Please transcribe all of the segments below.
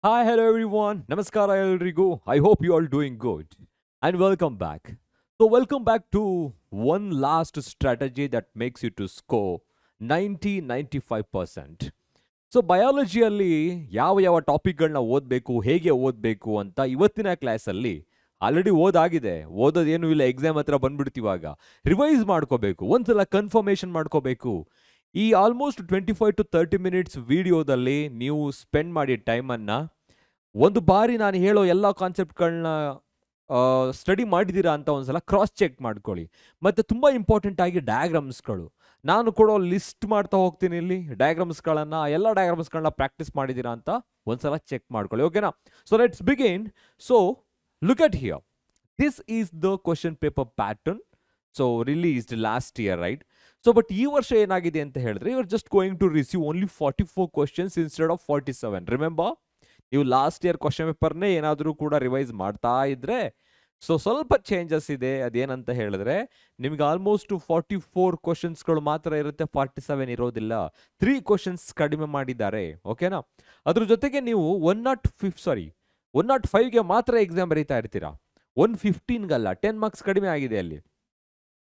Hi, hello everyone. Namaskara eldrigu. I hope you all doing good. And welcome back. So welcome back to one last strategy that makes you to score 90-95%. So ಬಯಾಲಜಿಯಲ್ಲಿ ಯಾವ ಟಾಪಿಕ್ಗಳನ್ನ ಓದಬೇಕು ಹೇಗೆ ಓದಬೇಕು ಅಂತ ಇವತ್ತಿನ ಕ್ಲಾಸಲ್ಲಿ already ಓದಾಗಿದೆ. ಓದೋದೇನು ಇಲ್ಲ, exam ಹತ್ರ ಬಂದ್ಬಿಡ್ತೀವಾಗ revise ಮಾಡ್ಕೋಬೇಕು, ಒಂದ್ಸಲ ಕನ್ಫರ್ಮೇಷನ್ ಮಾಡ್ಕೋಬೇಕು. ಈ ಆಲ್ಮೋಸ್ಟ್ 25 to 30 minutes ವಿಡಿಯೋದಲ್ಲಿ ನೀವು ಸ್ಪೆಂಡ್ ಮಾಡಿ ಟೈಮನ್ನು ಒಂದು ಬಾರಿ ನಾನು ಹೇಳೋ ಎಲ್ಲ ಕಾನ್ಸೆಪ್ಟ್ಗಳನ್ನ ಸ್ಟಡಿ ಮಾಡಿದ್ದೀರಾ ಅಂತ ಒಂದ್ಸಲ ಕ್ರಾಸ್ ಚೆಕ್ ಮಾಡ್ಕೊಳ್ಳಿ. ಮತ್ತು ತುಂಬ ಇಂಪಾರ್ಟೆಂಟ್ ಆಗಿ ಡಯಾಗ್ರಾಮ್ಸ್ಗಳು ನಾನು ಕೊಡೋ ಲಿಸ್ಟ್ ಮಾಡ್ತಾ ಹೋಗ್ತೀನಿ. ಇಲ್ಲಿ ಡಯಾಗ್ರಾಮ್ಸ್ಗಳನ್ನು ಎಲ್ಲ ಡಯಾಗ್ರಾಮ್ಸ್ಗಳನ್ನ ಪ್ರಾಕ್ಟೀಸ್ ಮಾಡಿದ್ದೀರಾ ಅಂತ ಒಂದ್ಸಲ ಚೆಕ್ ಮಾಡ್ಕೊಳ್ಳಿ. ಓಕೆನಾ? So let's begin. So look at here. This is the question paper pattern. So released last year, right? So but ಈ ವರ್ಷ ಏನಾಗಿದೆ ಅಂತ ಹೇಳಿದ್ರೆ, you are just going to receive only 44 questions instead of 47. Remember, ನೀವು last year question ಪೇಪರ್ನೇ ಏನಾದರೂ ಕೂಡ revise ಮಾಡ್ತಾ ಇದ್ರೆ ಸೊ ಸ್ವಲ್ಪ ಚೇಂಜಸ್ ಇದೆ. ಅದೇನಂತ ಹೇಳಿದ್ರೆ, ನಿಮ್ಗೆ ಆಲ್ಮೋಸ್ಟ್ 44 ಕ್ವಶನ್ಸ್ಗಳು ಮಾತ್ರ ಇರುತ್ತೆ, 47 ಇರೋದಿಲ್ಲ. 3 questions ಕಡಿಮೆ ಮಾಡಿದ್ದಾರೆ. ಓಕೆನಾ? ಅದ್ರ ಜೊತೆಗೆ ನೀವು 105ಗೆ ಮಾತ್ರ ಎಕ್ಸಾಮ್ ಬರೀತಾ ಇರ್ತೀರಾ, 115ಗಲ್ಲ. 10 marks ಕಡಿಮೆ ಆಗಿದೆ ಅಲ್ಲಿ.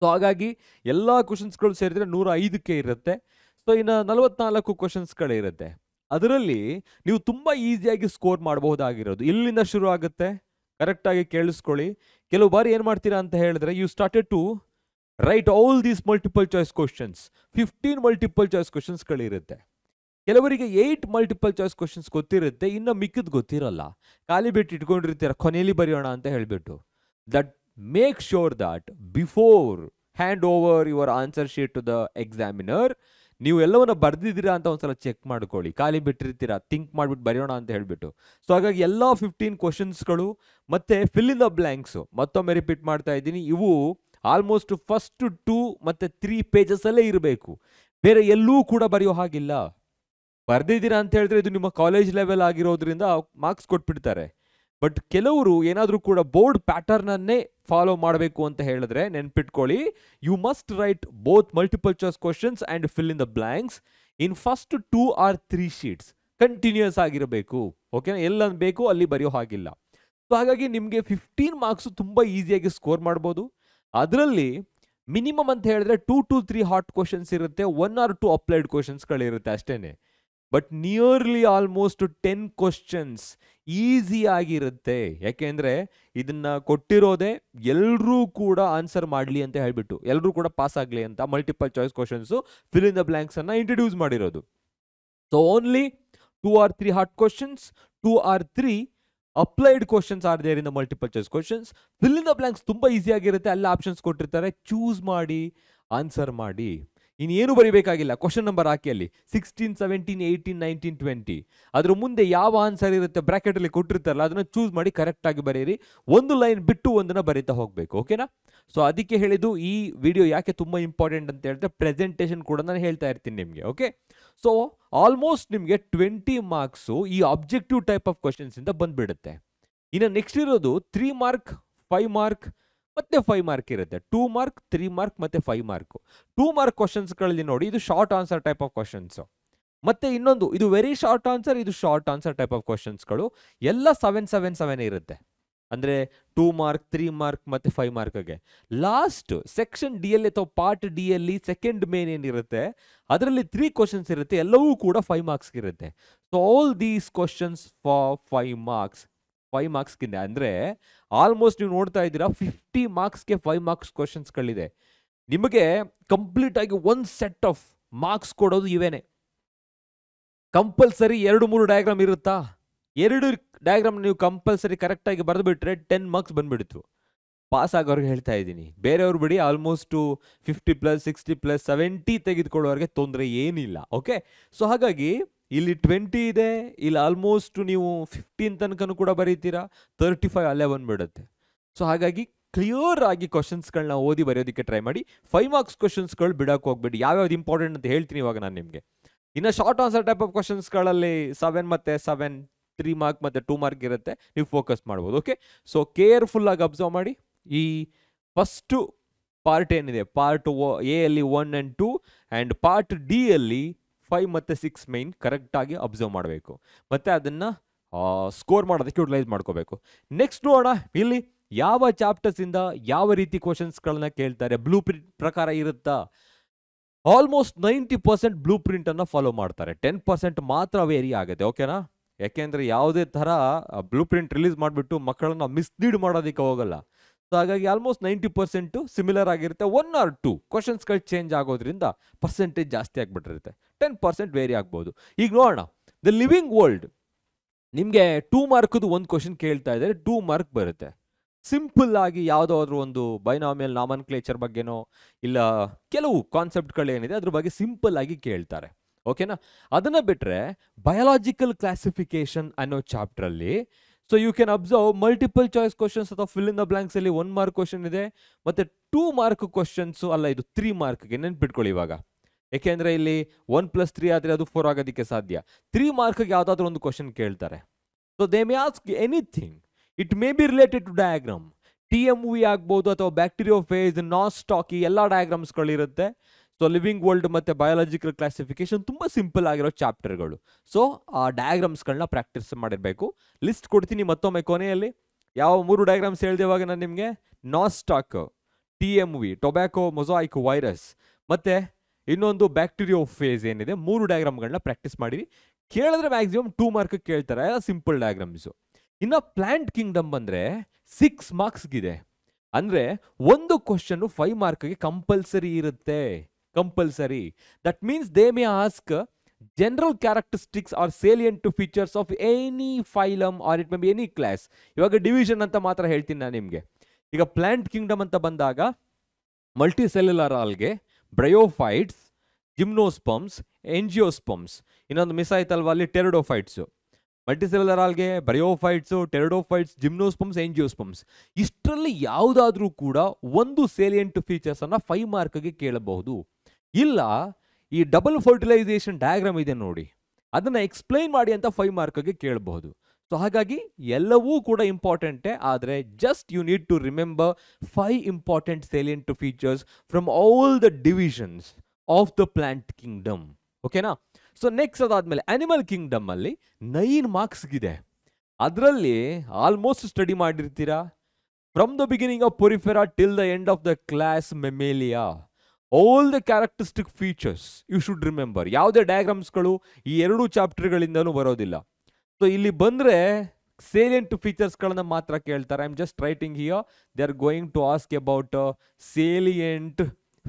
ಸೊ ಹಾಗಾಗಿ ಎಲ್ಲ ಕ್ವಶನ್ಸ್ಗಳು ಸೇರಿದ್ರೆ 105ಕ್ಕೆ ಇರುತ್ತೆ. ಸೊ ಇನ್ನು 44 ಕ್ವಶನ್ಸ್ಗಳಿರುತ್ತೆ. ಅದರಲ್ಲಿ ನೀವು ತುಂಬ ಈಸಿಯಾಗಿ ಸ್ಕೋರ್ ಮಾಡಬಹುದಾಗಿರೋದು ಇಲ್ಲಿಂದ ಶುರು ಆಗುತ್ತೆ. ಕರೆಕ್ಟಾಗಿ ಕೇಳಿಸ್ಕೊಳ್ಳಿ. ಕೆಲವು ಬಾರಿ ಏನು ಮಾಡ್ತೀರಾ ಅಂತ ಹೇಳಿದ್ರೆ, you started to write all these multiple choice questions. 15 multiple choice ಕ್ವಶನ್ಸ್ಗಳಿರುತ್ತೆ. ಕೆಲವರಿಗೆ 8 ಮಲ್ಟಿಪಲ್ ಚಾಯ್ಸ್ ಕ್ವಶನ್ಸ್ ಗೊತ್ತಿರುತ್ತೆ, ಇನ್ನು ಮಿಕ್ಕಿದ್ ಗೊತ್ತಿರಲ್ಲ. ಖಾಲಿ ಬಿಟ್ಟು ಇಟ್ಕೊಂಡಿರ್ತೀರ, ಕೊನೆಯಲ್ಲಿ ಬರೆಯೋಣ ಅಂತ ಹೇಳಿಬಿಟ್ಟು. That make sure that before hand over your answer sheet to the examiner, ನೀವು ಎಲ್ಲವನ್ನ ಬರ್ದಿದ್ದೀರಾ ಅಂತ ಒಂದ್ಸಲ ಚೆಕ್ ಮಾಡ್ಕೊಳ್ಳಿ. ಖಾಲಿ ಬಿಟ್ಟಿರ್ತೀರಾ, ಥಿಂಕ್ ಮಾಡಿಬಿಟ್ಟು ಬರೆಯೋಣ ಅಂತ ಹೇಳಿಬಿಟ್ಟು. ಸೊ ಹಾಗಾಗಿ ಎಲ್ಲ 15 ಕ್ವಶನ್ಸ್ಗಳು ಮತ್ತು ಫಿಲ್ ಇನ್ ದ ಬ್ಲ್ಯಾಂಕ್ಸು ಮತ್ತೊಮ್ಮೆ ರಿಪೀಟ್ ಮಾಡ್ತಾ ಇದ್ದೀನಿ. ಇವು ಆಲ್ಮೋಸ್ಟ್ ಫಸ್ಟ್ 2 ಮತ್ತು 3 ಪೇಜಸಲ್ಲೇ ಇರಬೇಕು, ಬೇರೆ ಎಲ್ಲೂ ಕೂಡ ಬರೆಯೋ ಹಾಗಿಲ್ಲ. ಬರ್ದಿದ್ದೀರಾ ಅಂತ ಹೇಳಿದ್ರೆ ಇದು ನಿಮ್ಮ ಕಾಲೇಜ್ ಲೆವೆಲ್ ಆಗಿರೋದ್ರಿಂದ ಮಾರ್ಕ್ಸ್ ಕೊಟ್ಬಿಡ್ತಾರೆ. ಬಟ್ ಕೆಲವರು ಏನಾದರೂ ಕೂಡ ಬೋರ್ಡ್ ಪ್ಯಾಟರ್ನನ್ನೇ ಫಾಲೋ ಮಾಡಬೇಕು ಅಂತ ಹೇಳಿದ್ರೆ ನೆನ್ಪಿಟ್ಕೊಳ್ಳಿ, you must write both multiple choice questions and fill in the blanks in first 2 or 3 sheets. Continuous ಆಗಿರಬೇಕು. ಓಕೆನಾ? ಎಲ್ಲ ಬೇಕು ಅಲ್ಲಿ ಬರೆಯೋ ಹಾಗಿಲ್ಲ. ಸೊ ಹಾಗಾಗಿ ನಿಮಗೆ 15 marks ತುಂಬ ಈಸಿಯಾಗಿ ಸ್ಕೋರ್ ಮಾಡ್ಬೋದು. ಅದರಲ್ಲಿ ಮಿನಿಮಮ್ ಅಂತ ಹೇಳಿದ್ರೆ 2 to 3 ಹಾಟ್ ಕ್ವಶನ್ಸ್ ಇರುತ್ತೆ, 1 or 2 ಅಪ್ಲೈಡ್ ಕ್ವಶನ್ಸ್ಗಳಿರುತ್ತೆ ಅಷ್ಟೇ. But nearly almost 10 questions easy ಆಗಿರುತ್ತೆ. ಯಾಕೆಂದರೆ ಇದನ್ನು ಕೊಟ್ಟಿರೋದೇ ಎಲ್ಲರೂ ಕೂಡ ಆನ್ಸರ್ ಮಾಡಲಿ ಅಂತ ಹೇಳಿಬಿಟ್ಟು, ಎಲ್ಲರೂ ಕೂಡ ಪಾಸ್ ಆಗಲಿ ಅಂತ multiple choice questions fill in the ಬ್ಲ್ಯಾಂಕ್ಸನ್ನು ಇಂಟ್ರಡ್ಯೂಸ್ ಮಾಡಿರೋದು. So only 2 or 3 hot questions, 2 or 3 applied questions are there in the multiple choice questions. Fill in the blanks ತುಂಬ ಈಸಿ ಆಗಿರುತ್ತೆ, ಎಲ್ಲ ಆಪ್ಷನ್ಸ್ ಕೊಟ್ಟಿರ್ತಾರೆ, ಚೂಸ್ ಮಾಡಿ ಆನ್ಸರ್ ಮಾಡಿ. ಇನ್ನೇನು ಬರೀಬೇಕಾಗಿಲ್ಲ, ಕ್ವಶನ್ ನಂಬರ್ ಹಾಕಿ ಅಲ್ಲಿ 16, 17, 18, 19, 20 ಅದ್ರ ಮುಂದೆ ಯಾವ ಆನ್ಸರ್ ಇರುತ್ತೆ ಬ್ರ್ಯಾಕೆಟಲ್ಲಿ ಕೊಟ್ಟಿರ್ತಾರಲ್ಲ ಅದನ್ನು ಚೂಸ್ ಮಾಡಿ ಕರೆಕ್ಟಾಗಿ ಬರೀರಿ. ಒಂದು ಲೈನ್ ಬಿಟ್ಟು ಒಂದನ್ನು ಬರೀತಾ ಹೋಗಬೇಕು. ಓಕೆನಾ? ಸೊ ಅದಕ್ಕೆ ಹೇಳಿದ್ದು ಈ ವಿಡಿಯೋ ಯಾಕೆ ತುಂಬ ಇಂಪಾರ್ಟೆಂಟ್ ಅಂತ ಹೇಳಿದ್ರೆ, ಪ್ರೆಸೆಂಟೇಷನ್ ಕೂಡ ನಾನು ಹೇಳ್ತಾ ಇರ್ತೀನಿ ನಿಮಗೆ. ಓಕೆ? ಸೊ ಆಲ್ಮೋಸ್ಟ್ ನಿಮಗೆ 20 marks ಈ ಆಬ್ಜೆಕ್ಟಿವ್ ಟೈಪ್ ಆಫ್ ಕ್ವಶನ್ಸಿಂದ ಬಂದುಬಿಡುತ್ತೆ. ಇನ್ನು ನೆಕ್ಸ್ಟ್ ಇರೋದು 3 mark, 5 mark ಮತ್ತೆ 5 mark ಇರುತ್ತೆ. 2 mark, 3 mark ಮತ್ತೆ 5 mark. 2 mark ಕ್ವಶನ್ಸ್ಗಳಲ್ಲಿ ನೋಡಿ, ಇದು short answer type of questions. ಮತ್ತೆ ಇನ್ನೊಂದು ಇದು ವೆರಿ ಶಾರ್ಟ್ ಆನ್ಸರ್, ಇದು ಶಾರ್ಟ್ ಆನ್ಸರ್ ಟೈಪ್ ಆಫ್ ಕ್ವಶನ್ಸ್ಗಳು. ಎಲ್ಲ 7 ಇರುತ್ತೆ. ಅಂದರೆ 2 mark, 3 mark ಮತ್ತು 5 markಗೆ. ಲಾಸ್ಟ್ ಸೆಕ್ಷನ್ ಡಿ ಅಲ್ಲಿ ಅಥವಾ ಪಾರ್ಟ್ ಡಿ ಅಲ್ಲಿ ಸೆಕೆಂಡ್ ಮೇನ್ ಏನಿರುತ್ತೆ ಅದರಲ್ಲಿ 3 questions ಇರುತ್ತೆ, ಎಲ್ಲವೂ ಕೂಡ 5 marks ಇರುತ್ತೆ. So all these questions for 5 marks. 5 marksಗಿಂತ ಅಂದರೆ ಆಲ್ಮೋಸ್ಟ್ ನೀವು ನೋಡ್ತಾ ಇದ್ದೀರಾ 50 marksಗೆ 5 marks ಕ್ವಶನ್ಸ್ಗಳಿದೆ. ನಿಮಗೆ ಕಂಪ್ಲೀಟ್ ಆಗಿ ಒಂದು ಸೆಟ್ ಆಫ್ ಮಾರ್ಕ್ಸ್ ಕೊಡೋದು ಇವೇನೆ. ಕಂಪಲ್ಸರಿ 2-3 ಡಯಾಗ್ರಾಮ್ ಇರುತ್ತಾ? 2 ಡಯಾಗ್ರಾಮ್ ನೀವು ಕಂಪಲ್ಸರಿ ಕರೆಕ್ಟಾಗಿ ಬರೆದುಬಿಟ್ರೆ 10 marks ಬಂದುಬಿಡ್ತು. ಪಾಸ್ ಆಗೋರಿಗೆ ಹೇಳ್ತಾ ಇದ್ದೀನಿ, ಬೇರೆಯವ್ರು ಬಿಡಿ ಆಲ್ಮೋಸ್ಟು 50+, 60+, 70 ತೆಗೆದುಕೊಳ್ಳೋರಿಗೆ ತೊಂದರೆ ಏನಿಲ್ಲ. ಓಕೆ? ಸೊ ಹಾಗಾಗಿ ಇಲ್ಲಿ 20 ಇದೆ, ಇಲ್ಲಿ ಆಲ್ಮೋಸ್ಟ್ ನೀವು 15 ತನಕನೂ ಕೂಡ ಬರೀತೀರಾ, 35 ಅಲ್ಲೇ ಬಂದುಬಿಡುತ್ತೆ. ಸೊ ಹಾಗಾಗಿ ಕ್ಲಿಯರ್ ಆಗಿ ಕ್ವಶನ್ಸ್ಗಳನ್ನ ಓದಿ ಬರೆಯೋದಕ್ಕೆ ಟ್ರೈ ಮಾಡಿ. 5 marks ಕ್ವಶನ್ಸ್ಗಳು ಬಿಡೋಕೆ ಹೋಗ್ಬೇಡಿ. ಯಾವ್ಯಾವ್ದು ಇಂಪಾರ್ಟೆಂಟ್ ಅಂತ ಹೇಳ್ತೀನಿ ಇವಾಗ ನಾನು ನಿಮಗೆ. ಇನ್ನು ಶಾರ್ಟ್ ಆನ್ಸರ್ ಟೈಪ್ ಆಫ್ ಕ್ವಶನ್ಸ್ಗಳಲ್ಲಿ 7 ಮತ್ತು 7, 3 mark ಮತ್ತು 2 mark ಇರುತ್ತೆ, ನೀವು ಫೋಕಸ್ ಮಾಡ್ಬೋದು. ಓಕೆ? ಸೊ ಕೇರ್ಫುಲ್ಲಾಗಿ ಅಬ್ಸರ್ವ್ ಮಾಡಿ. ಈ ಫಸ್ಟು ಪಾರ್ಟ್ ಏನಿದೆ, ಪಾರ್ಟ್ ಎ ಅಲ್ಲಿ 1 and 2 ಆ್ಯಂಡ್ ಪಾರ್ಟ್ ಡಿ ಅಲ್ಲಿ 5 ಮತ್ತು 6 ಮೈನ್ ಕರೆಕ್ಟಾಗಿ ಅಬ್ಸರ್ವ್ ಮಾಡಬೇಕು. ಮತ್ತು ಅದನ್ನು ಸ್ಕೋರ್ ಮಾಡೋದಕ್ಕೆ ಯುಟಿಲೈಸ್ ಮಾಡ್ಕೋಬೇಕು. ನೆಕ್ಸ್ಟ್ ನೋಡೋಣ ಇಲ್ಲಿ ಯಾವ ಚಾಪ್ಟರ್ಸಿಂದ ಯಾವ ರೀತಿ ಕ್ವಶನ್ಸ್ಗಳನ್ನ ಕೇಳ್ತಾರೆ. ಬ್ಲೂ ಪ್ರಿಂಟ್ ಪ್ರಕಾರ ಇರುತ್ತಾ? ಆಲ್ಮೋಸ್ಟ್ 90% ಬ್ಲೂ ಪ್ರಿಂಟನ್ನು ಫಾಲೋ ಮಾಡ್ತಾರೆ, 10% ಮಾತ್ರ ವೇರಿ ಆಗುತ್ತೆ. ಓಕೆನಾ? ಯಾಕೆಂದರೆ ಯಾವುದೇ ಥರ ಬ್ಲೂ ಪ್ರಿಂಟ್ ರಿಲೀಸ್ ಮಾಡಿಬಿಟ್ಟು ಮಕ್ಕಳನ್ನ ಮಿಸ್ಲೀಡ್ ಮಾಡೋದಕ್ಕೆ ಹೋಗಲ್ಲ. ಸೊ ಹಾಗಾಗಿ ಆಲ್ಮೋಸ್ಟ್ 90% ಸಿಮಿಲರ್ ಆಗಿರುತ್ತೆ. 1 or 2 ಕ್ವಶನ್ಸ್ಗಳು ಚೇಂಜ್ ಆಗೋದ್ರಿಂದ ಪರ್ಸೆಂಟೇಜ್ ಜಾಸ್ತಿ ಆಗಿಬಿಟ್ಟಿರುತ್ತೆ. 10% ವೇರಿ ಆಗ್ಬೋದು. ಈಗ ನೋಡೋಣ, ದ ಲಿವಿಂಗ್ ವರ್ಲ್ಡ್ ನಿಮಗೆ 2 ಮಾರ್ಕ್ದು ಒಂದು ಕ್ವಶನ್ ಕೇಳ್ತಾ ಇದ್ದಾರೆ, 2 ಮಾರ್ಕ್ ಬರುತ್ತೆ. ಸಿಂಪಲ್ ಆಗಿ ಯಾವುದಾದ್ರೂ ಒಂದು ಬೈನಾಮಿಯಲ್ ನಾಮನ್ಕ್ಲೇಚರ್ ಬಗ್ಗೆನೋ ಇಲ್ಲ ಕೆಲವು ಕಾನ್ಸೆಪ್ಟ್ಗಳೇನಿದೆ ಅದ್ರ ಬಗ್ಗೆ ಸಿಂಪಲ್ ಆಗಿ ಕೇಳ್ತಾರೆ. ಓಕೆನಾ? ಅದನ್ನು ಬಿಟ್ಟರೆ ಬಯಾಲಜಿಕಲ್ ಕ್ಲಾಸಿಫಿಕೇಶನ್ ಅನ್ನೋ ಚಾಪ್ಟ್ರಲ್ಲಿ so you can observe multiple choice questions ಅಥವಾ ಫಿಲ್ ಇನ್ ದ ಬ್ಲಾಂಕ್ಸ್ ಅಲ್ಲಿ 1 ಮಾರ್ಕ್ ಕ್ವಶನ್ ಇದೆ, ಮತ್ತೆ 2 ಮಾರ್ಕ್ ಕ್ವಶನ್ಸು ಅಲ್ಲ, ಇದು 3 ಮಾರ್ಕ್ಗೆ ನೆನ್ಪಿಟ್ಕೊಳ್ಳಿ ಇವಾಗ. ಯಾಕೆಂದರೆ ಇಲ್ಲಿ 1+3 ಆದರೆ ಅದು 4 ಆಗೋದಕ್ಕೆ ಸಾಧ್ಯ. 3 ಮಾರ್ಕ್ಗೆ ಯಾವುದಾದ್ರೂ ಒಂದು ಕ್ವಶನ್ ಕೇಳ್ತಾರೆ. So they may ask anything. It may be related to diagram, TMV ಆಗ್ಬೋದು ಅಥವಾ ಬ್ಯಾಕ್ಟೀರಿಯೋಫೇಜ್, ನಾಸ್ಟಾಕ್, ಈ ಎಲ್ಲ ಡಯಾಗ್ರಾಮ್ಸ್ಗಳಿರುತ್ತೆ. ಸೊ ಲಿವಿಂಗ್ ವರ್ಲ್ಡ್ ಮತ್ತು ಬಯಾಲಜಿಕಲ್ ಕ್ಲಾಸಿಫಿಕೇಶನ್ ತುಂಬ ಸಿಂಪಲ್ ಆಗಿರೋ ಚಾಪ್ಟರ್ಗಳು. ಸೊ ಆ ಡಯಾಗ್ರಾಮ್ಸ್ಗಳನ್ನ ಪ್ರಾಕ್ಟೀಸ್ ಮಾಡಿರಬೇಕು. ಲಿಸ್ಟ್ ಕೊಡ್ತೀನಿ ಮತ್ತೊಮ್ಮೆ ಕೊನೆಯಲ್ಲಿ. ಯಾವ 3 ಡಯಾಗ್ರಾಮ್ಸ್ ಹೇಳಿದೆವಾಗ ನಾನು ನಿಮಗೆ, Nostoc, TMV, tobacco mosaic virus, ಮತ್ತು ಇನ್ನೊಂದು ಬ್ಯಾಕ್ಟೀರಿಯೋಫೇಜ್ ಏನಿದೆ, 3 ಡಯಾಗ್ರಾಮ್ಗಳನ್ನ ಪ್ರಾಕ್ಟೀಸ್ ಮಾಡಿರಿ. ಕೇಳಿದ್ರೆ ಮ್ಯಾಕ್ಸಿಮಮ್ 2 ಮಾರ್ಕ್ ಕೇಳ್ತಾರೆ, ಸಿಂಪಲ್ ಡಯಾಗ್ರಾಮ್ಸು. ಇನ್ನು ಪ್ಲಾಂಟ್ ಕಿಂಗ್ಡಮ್ ಬಂದರೆ 6 ಮಾರ್ಕ್ಸ್ಗಿದೆ. ಅಂದರೆ ಒಂದು ಕ್ವಶನ್ನು 5 ಮಾರ್ಕ್ಗೆ ಕಂಪಲ್ಸರಿ ಇರುತ್ತೆ, compulsory. That means they may ask general characteristics or salient features of any phylum or it may be any class. ಇವಾಗ ಡಿವಿಷನ್ ಅಂತ ಮಾತ್ರ ಹೇಳ್ತೀನಿ ನಾನು ನಿಮಗೆ. ಈಗ ಪ್ಲಾಂಟ್ ಕಿಂಗ್ಡಮ್ ಅಂತ ಬಂದಾಗ multicellular algae, bryophytes, gymnosperms, angiosperms, ಇನ್ನೊಂದು ಮಿಸ್ ಆಯ್ತಲ್ವ ಅಲ್ಲಿ, ಟೆರಡೋಫೈಟ್ಸು. Multicellular algae, ಬ್ರಯೋಫೈಟ್ಸು, pteridophytes, gymnosperms, angiosperms, ಇಷ್ಟರಲ್ಲಿ ಯಾವುದಾದ್ರೂ ಕೂಡ ಒಂದು ಸೇಲಿಯಂಟ್ ಫೀಚರ್ಸನ್ನು 5 ಮಾರ್ಕ್ಗೆ ಕೇಳಬಹುದು. ಇಲ್ಲ ಈ ಡಬಲ್ ಫರ್ಟಿಲೈಸೇಷನ್ ಡಯಾಗ್ರಾಮ್ ಇದೆ ನೋಡಿ, ಅದನ್ನು ಎಕ್ಸ್ಪ್ಲೈನ್ ಮಾಡಿ ಅಂತ 5 ಮಾರ್ಕ್ಗೆ ಕೇಳಬಹುದು. ಸೊ ಹಾಗಾಗಿ ಎಲ್ಲವೂ ಕೂಡ ಇಂಪಾರ್ಟೆಂಟೇ, ಆದರೆ just you need to remember 5 important salient features from all the divisions of the plant kingdom. ಓಕೆನಾ? ಸೊ ನೆಕ್ಸ್ಟ್ ಅದಾದಮೇಲೆ ಅನಿಮಲ್ ಕಿಂಗ್ಡಮ್ ಅಲ್ಲಿ 9 ಮಾರ್ಕ್ಸ್ಗಿದೆ. ಅದರಲ್ಲಿ ಆಲ್ಮೋಸ್ಟ್ ಸ್ಟಡಿ ಮಾಡಿರ್ತೀರಾ. From the beginning of Porifera till the end of the class Mammalia, all the characteristic features you should remember. ಯಾವುದೇ ಡಯಾಗ್ರಾಮ್ಸ್ಗಳು ಈ 2 ಚಾಪ್ಟರ್ಗಳಿಂದಲೂ ಬರೋದಿಲ್ಲ. ಸೊ ಇಲ್ಲಿ ಬಂದರೆ ಸೇಲಿಯಂಟ್ ಫೀಚರ್ಸ್ಗಳನ್ನ ಮಾತ್ರ ಕೇಳ್ತಾರೆ. I am just writing here, they are going to ask about salient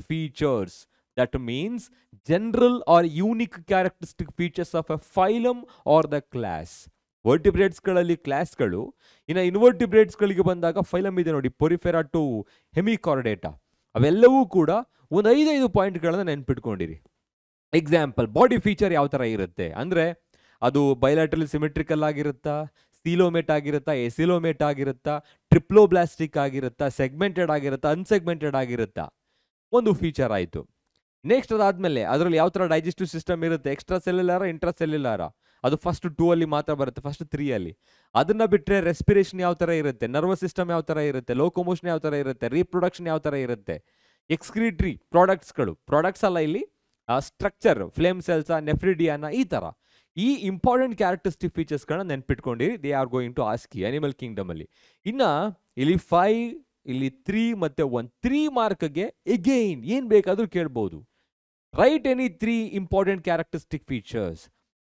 features. That means general or unique characteristic features of a phylum or the class. ವರ್ಟಿಬ್ರೇಟ್ಸ್ಗಳಲ್ಲಿ ಕ್ಲಾಸ್ಗಳು, ಇನ್ನು ಇನ್ವರ್ಟಿಬ್ರೇಟ್ಸ್ಗಳಿಗೆ ಬಂದಾಗ ಫೈಲಮ್ ಇದೆ ನೋಡಿ, ಪೊರಿಫೆರಾ ಟು ಹೆಮಿಕಾರ್ಡೇಟಾ, ಅವೆಲ್ಲವೂ ಕೂಡ ಒಂದು 5 ಪಾಯಿಂಟ್ಗಳನ್ನ ನೆನ್ಪಿಟ್ಕೊಂಡಿರಿ. ಎಕ್ಸಾಂಪಲ್, ಬಾಡಿ ಫೀಚರ್ ಯಾವ ಥರ ಇರುತ್ತೆ ಅಂದರೆ ಅದು ಬೈಲ್ಯಾಟ್ರಲ್ ಸಿಮೆಟ್ರಿಕಲ್ ಆಗಿರುತ್ತಾ, ಸೀಲೋಮೇಟ್ ಆಗಿರುತ್ತಾ, ಎಸಿಲೋಮೇಟ್ ಆಗಿರುತ್ತಾ, ಟ್ರಿಪ್ಲೋಬ್ಲಾಸ್ಟಿಕ್ ಆಗಿರುತ್ತಾ, ಸೆಗ್ಮೆಂಟೆಡ್ ಆಗಿರುತ್ತಾ, ಅನ್ಸೆಗ್ಮೆಂಟೆಡ್ ಆಗಿರುತ್ತಾ, ಒಂದು ಫೀಚರ್ ಆಯಿತು. ನೆಕ್ಸ್ಟ್ ಅದಾದಮೇಲೆ ಅದರಲ್ಲಿ ಯಾವ ಥರ ಡೈಜೆಸ್ಟಿವ್ ಸಿಸ್ಟಮ್ ಇರುತ್ತೆ, ಎಕ್ಸ್ಟ್ರಾ ಸೆಲ್ಯುಲಾರ, ಇಂಟ್ರಾ ಸೆಲ್ಯುಲಾರ, ಅದು ಫಸ್ಟ್ 2 ಅಲ್ಲಿ ಮಾತ್ರ ಬರುತ್ತೆ, ಫಸ್ಟ್ 3 ಅಲ್ಲಿ. ಅದನ್ನು ಬಿಟ್ಟರೆ ರೆಸ್ಪಿರೇಷನ್ ಯಾವ ಥರ ಇರುತ್ತೆ, ನರ್ವಸ್ ಸಿಸ್ಟಮ್ ಯಾವ ಥರ ಇರುತ್ತೆ, ಲೋಕೋಮೋಷನ್ ಯಾವ ಥರ ಇರುತ್ತೆ, ರೀಪ್ರೊಡಕ್ಷನ್ ಯಾವ ಥರ ಇರುತ್ತೆ, ಎಕ್ಸ್ಕ್ರೀಟ್ರಿ ಪ್ರಾಡಕ್ಟ್ಸ್ ಅಲ್ಲ ಇಲ್ಲಿ, ಸ್ಟ್ರಕ್ಚರ್, ಫ್ಲೇಮ್ ಸೆಲ್ಸ, ನೆಫ್ರಿಡಿಯಾನ, ಈ ಥರ ಈ ಇಂಪಾರ್ಟೆಂಟ್ ಕ್ಯಾರೆಕ್ಟರಿಸ್ಟಿಕ್ ಫೀಚರ್ಸ್ಗಳನ್ನ ನೆನ್ಪಿಟ್ಕೊಂಡಿರಿ. They are going to ask you animal ಕಿಂಗ್ಡಮಲ್ಲಿ. ಇನ್ನು ಇಲ್ಲಿ 5, ಇಲ್ಲಿ 3 ಮತ್ತು 1, 3 ಮಾರ್ಕ್ಗೆ ಎಗೈನ್ ಏನು ಬೇಕಾದರೂ ಕೇಳ್ಬೋದು. Write any 3 important characteristic features.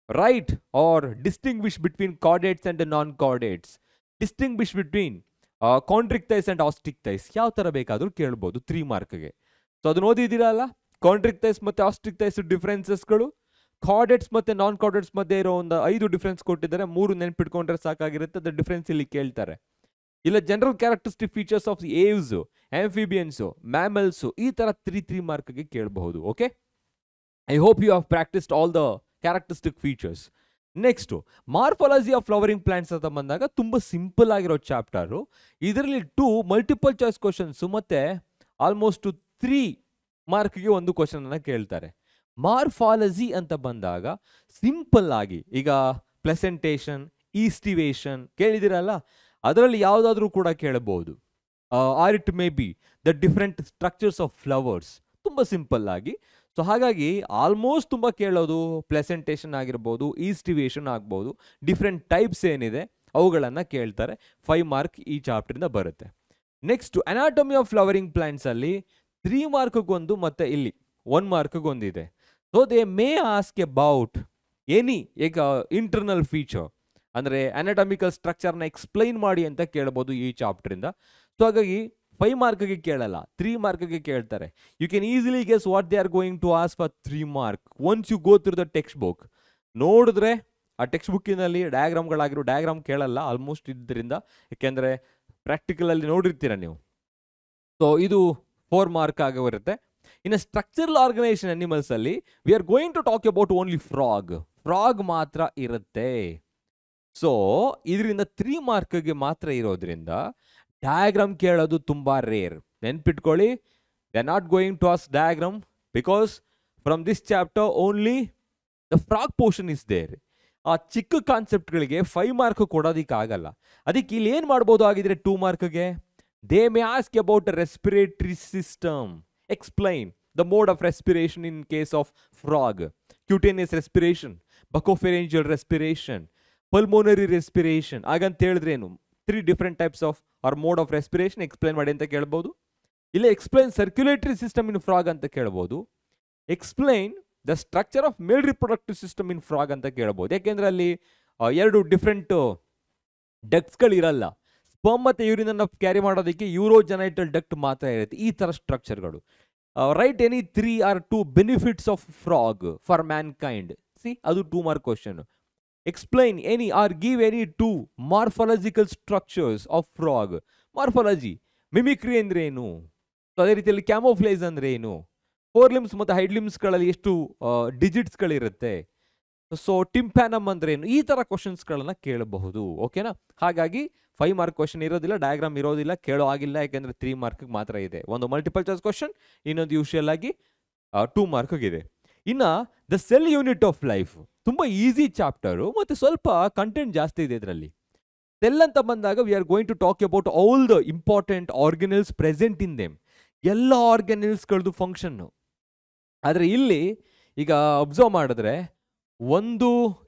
Write or distinguish between chordates and non-chordates. Distinguish between chondrichthyes and ostricthyes. ಯಾವ ಥರ ಬೇಕಾದರೂ ಕೇಳ್ಬೋದು 3 ಮಾರ್ಕ್ಗೆ. ಸೊ ಅದನ್ನ ಓದಿದ್ದೀರಲ್ಲ, chondrichthyes ಮತ್ತು ostricthyes ಡಿಫ್ರೆನ್ಸಸ್ಗಳು, chordates ಮತ್ತು ನಾನ್ chordates ಮಧ್ಯೆ ಇರೋ ಒಂದು 5 ಡಿಫ್ರೆನ್ಸ್ ಕೊಟ್ಟಿದ್ದಾರೆ, 3 ನೆನ್ಪಿಟ್ಕೊಂಡ್ರೆ ಸಾಕಾಗಿರುತ್ತೆ. ಅದು ಡಿಫ್ರೆನ್ಸ್ ಇಲ್ಲಿ ಕೇಳ್ತಾರೆ. ಇಲ್ಲ general characteristic features of Aves, amphibians, mammals, ಈ ಥರ 3 ಮಾರ್ಕ್ಗೆ ಕೇಳಬಹುದು. Okay, I hope you have practised all the characteristic features. Next morphology of flowering plants ಅಂತ ಬಂದಾಗ ತುಂಬ ಸಿಂಪಲ್ ಆಗಿರೋ ಚಾಪ್ಟರು. ಇದರಲ್ಲಿ 2 ಮಲ್ಟಿಪಲ್ ಚಾಯ್ಸ್ ಕ್ವಶನ್ಸು ಮತ್ತು ಆಲ್ಮೋಸ್ಟ್ 3 ಮಾರ್ಕ್ಗೆ ಒಂದು ಕ್ವಶನನ್ನು ಕೇಳ್ತಾರೆ. ಮಾರ್ಫಾಲಜಿ ಅಂತ ಬಂದಾಗ ಸಿಂಪಲ್ ಆಗಿ ಈಗ ಪ್ಲೆಸೆಂಟೇಷನ್, ಈಸ್ಟಿವೇಷನ್ ಕೇಳಿದಿರಲ್ಲ, ಅದರಲ್ಲಿ ಯಾವುದಾದ್ರೂ ಕೂಡ ಕೇಳಬಹುದು. Or it may be the different structures of flowers, ತುಂಬ ಸಿಂಪಲ್ ಆಗಿ. ಸೊ ಹಾಗಾಗಿ ಆಲ್ಮೋಸ್ಟ್ ತುಂಬ ಕೇಳೋದು ಪ್ಲೆಸೆಂಟೇಷನ್ ಆಗಿರ್ಬೋದು, ಈಸ್ಟಿವೇಷನ್ ಆಗ್ಬೋದು, ಡಿಫ್ರೆಂಟ್ ಟೈಪ್ಸ್ ಏನಿದೆ ಅವುಗಳನ್ನು ಕೇಳ್ತಾರೆ. 5 ಮಾರ್ಕ್ ಈ ಚಾಪ್ಟರಿಂದ ಬರುತ್ತೆ. ನೆಕ್ಸ್ಟ್ ಅನಾಟಮಿ ಆಫ್ ಫ್ಲವರಿಂಗ್ ಪ್ಲಾಂಟ್ಸಲ್ಲಿ 3 ಮಾರ್ಕ್ಗೊಂದು ಮತ್ತು ಇಲ್ಲಿ 1 ಮಾರ್ಕ್ಗೊಂದಿದೆ. So they may ask about any ಈಗ ಇಂಟರ್ನಲ್ ಫೀಚರ್ ಅಂದರೆ ಅನಾಟಮಿಕಲ್ ಸ್ಟ್ರಕ್ಚರ್ನ ಎಕ್ಸ್ಪ್ಲೈನ್ ಮಾಡಿ ಅಂತ ಕೇಳ್ಬೋದು ಈ ಚಾಪ್ಟರಿಂದ. ಸೊ ಹಾಗಾಗಿ 5 ಮಾರ್ಕ್ಗೆ ಕೇಳಲ್ಲ, 3 ಮಾರ್ಕ್ಗೆ ಕೇಳ್ತಾರೆ. You can easily guess what they are going to ask for 3 mark once you go through the text book. ನೋಡಿದ್ರೆ ಆ ಟೆಕ್ಸ್ಟ್ ಬುಕ್ಕಿನಲ್ಲಿ ಡಯಾಗ್ರಾಮ್ಗಳಾಗಿರೋ ಡಯಾಗ್ರಾಮ್ ಕೇಳಲ್ಲ ಆಲ್ಮೋಸ್ಟ್ ಇದರಿಂದ, ಯಾಕೆಂದರೆ ಪ್ರಾಕ್ಟಿಕಲಲ್ಲಿ ನೋಡಿರ್ತೀರ ನೀವು. ಸೊ ಇದು 4 ಮಾರ್ಕ್ ಆಗಿರುತ್ತೆ. ಇನ್ನು ಸ್ಟ್ರಕ್ಚರಲ್ ಆರ್ಗನೈಸೇಷನ್ ಅನಿಮಲ್ಸಲ್ಲಿ we are going to talk about only frog ಮಾತ್ರ ಇರುತ್ತೆ. ಸೊ ಇದರಿಂದ 3 ಮಾರ್ಕ್ಗೆ ಮಾತ್ರ ಇರೋದ್ರಿಂದ ಡಯಾಗ್ರಾಮ್ ಕೇಳೋದು ತುಂಬ ರೇರ್. ನೆನ್ಪಿಟ್ಕೊಳ್ಳಿ, they are not going to ask diagram because from this chapter only the frog portion is there. ಆ ಚಿಕ್ಕ ಕಾನ್ಸೆಪ್ಟ್ಗಳಿಗೆ 5 ಮಾರ್ಕ್ ಕೊಡೋದಕ್ಕಾಗಲ್ಲ. ಅದಕ್ಕೆ ಇಲ್ಲಿ ಏನು ಮಾಡ್ಬೋದು ಆಗಿದ್ರೆ 2 ಮಾರ್ಕ್ಗೆ they may ask about respiratory system, explain the mode of respiration in case of frog, cutaneous respiration, buccopharyngeal respiration, pulmonary respiration. ಹಾಗಂತ ಹೇಳಿದ್ರೇನು 3 different types of our mode of respiration explain ಮಾಡಿ ಅಂತ ಕೇಳ್ಬೋದು. ಇಲ್ಲ explain circulatory system in frog ಅಂತ ಕೇಳ್ಬೋದು. Explain the structure of male reproductive system in frog ಅಂತ ಕೇಳ್ಬೋದು. ಯಾಕೆಂದರೆ ಅಲ್ಲಿ 2 ಡಿಫ್ರೆಂಟ್ ಡಕ್ಟ್ಸ್ಗಳಿರಲ್ಲ. ಸ್ಪರ್ಮ್ ಮತ್ತು ಯೂರಿನನ್ನು ಕ್ಯಾರಿ ಮಾಡೋದಕ್ಕೆ ಯೂರೋಜೆನೈಟಲ್ ಡಕ್ಟ್ ಮಾತ್ರ ಇರುತ್ತೆ. ಈ ಥರ ಸ್ಟ್ರಕ್ಚರ್ಗಳು. Right any 3 or 2 benefits of frog for mankind. See ಅದು 2 mark question. Explain any or give any 2 morphological structures of frog. Morphology, mimicry ಅಂದರೆ ಏನು, ಅದೇ ರೀತಿಯಲ್ಲಿ ಕ್ಯಾಮೋಫ್ಲೇಜ್ ಅಂದರೆ ಏನು, 4 limbs ಮತ್ತು ಹೈಡ್ ಲಿಮ್ಸ್ಗಳಲ್ಲಿ ಎಷ್ಟು ಡಿಜಿಟ್ಸ್ಗಳಿರುತ್ತೆ, ಸೊ ಟಿಂಪ್ಯಾನಮ್ ಅಂದ್ರೆ ಏನು, ಈ ಥರ ಕ್ವಶನ್ಸ್ಗಳನ್ನು ಕೇಳಬಹುದು. ಓಕೆನಾ? ಹಾಗಾಗಿ 5 ಮಾರ್ಕ್ ಕ್ವಶನ್ ಇರೋದಿಲ್ಲ, ಡಯಾಗ್ರಾಮ್ ಇರೋದಿಲ್ಲ, ಕೇಳೋ ಆಗಿಲ್ಲ, ಯಾಕೆಂದರೆ 3 ಮಾರ್ಕ್ಗೆ ಮಾತ್ರ ಇದೆ. ಒಂದು ಮಲ್ಟಿಪಲ್ ಚಾಯ್ಸ್ ಕ್ವಶನ್, ಇನ್ನೊಂದು ಯೂಶುವಲ್ ಆಗಿ 2 ಮಾರ್ಕ್ಗಿದೆ. ಇನ್ನು the cell unit of life ತುಂಬ ಈಸಿ ಚಾಪ್ಟರು ಮತ್ತು ಸ್ವಲ್ಪ ಕಂಟೆಂಟ್ ಜಾಸ್ತಿ ಇದೆ ಇದರಲ್ಲಿ. ಸೆಲ್ ಅಂತ ಬಂದಾಗ we are going to talk about all the important organelles present in them, ಎಲ್ಲ ಆರ್ಗನಲ್ಸ್ಗಳದ್ದು ಫಂಕ್ಷನ್ನು. ಆದರೆ ಇಲ್ಲಿ ಈಗ ಅಬ್ಸರ್ವ್ ಮಾಡಿದ್ರೆ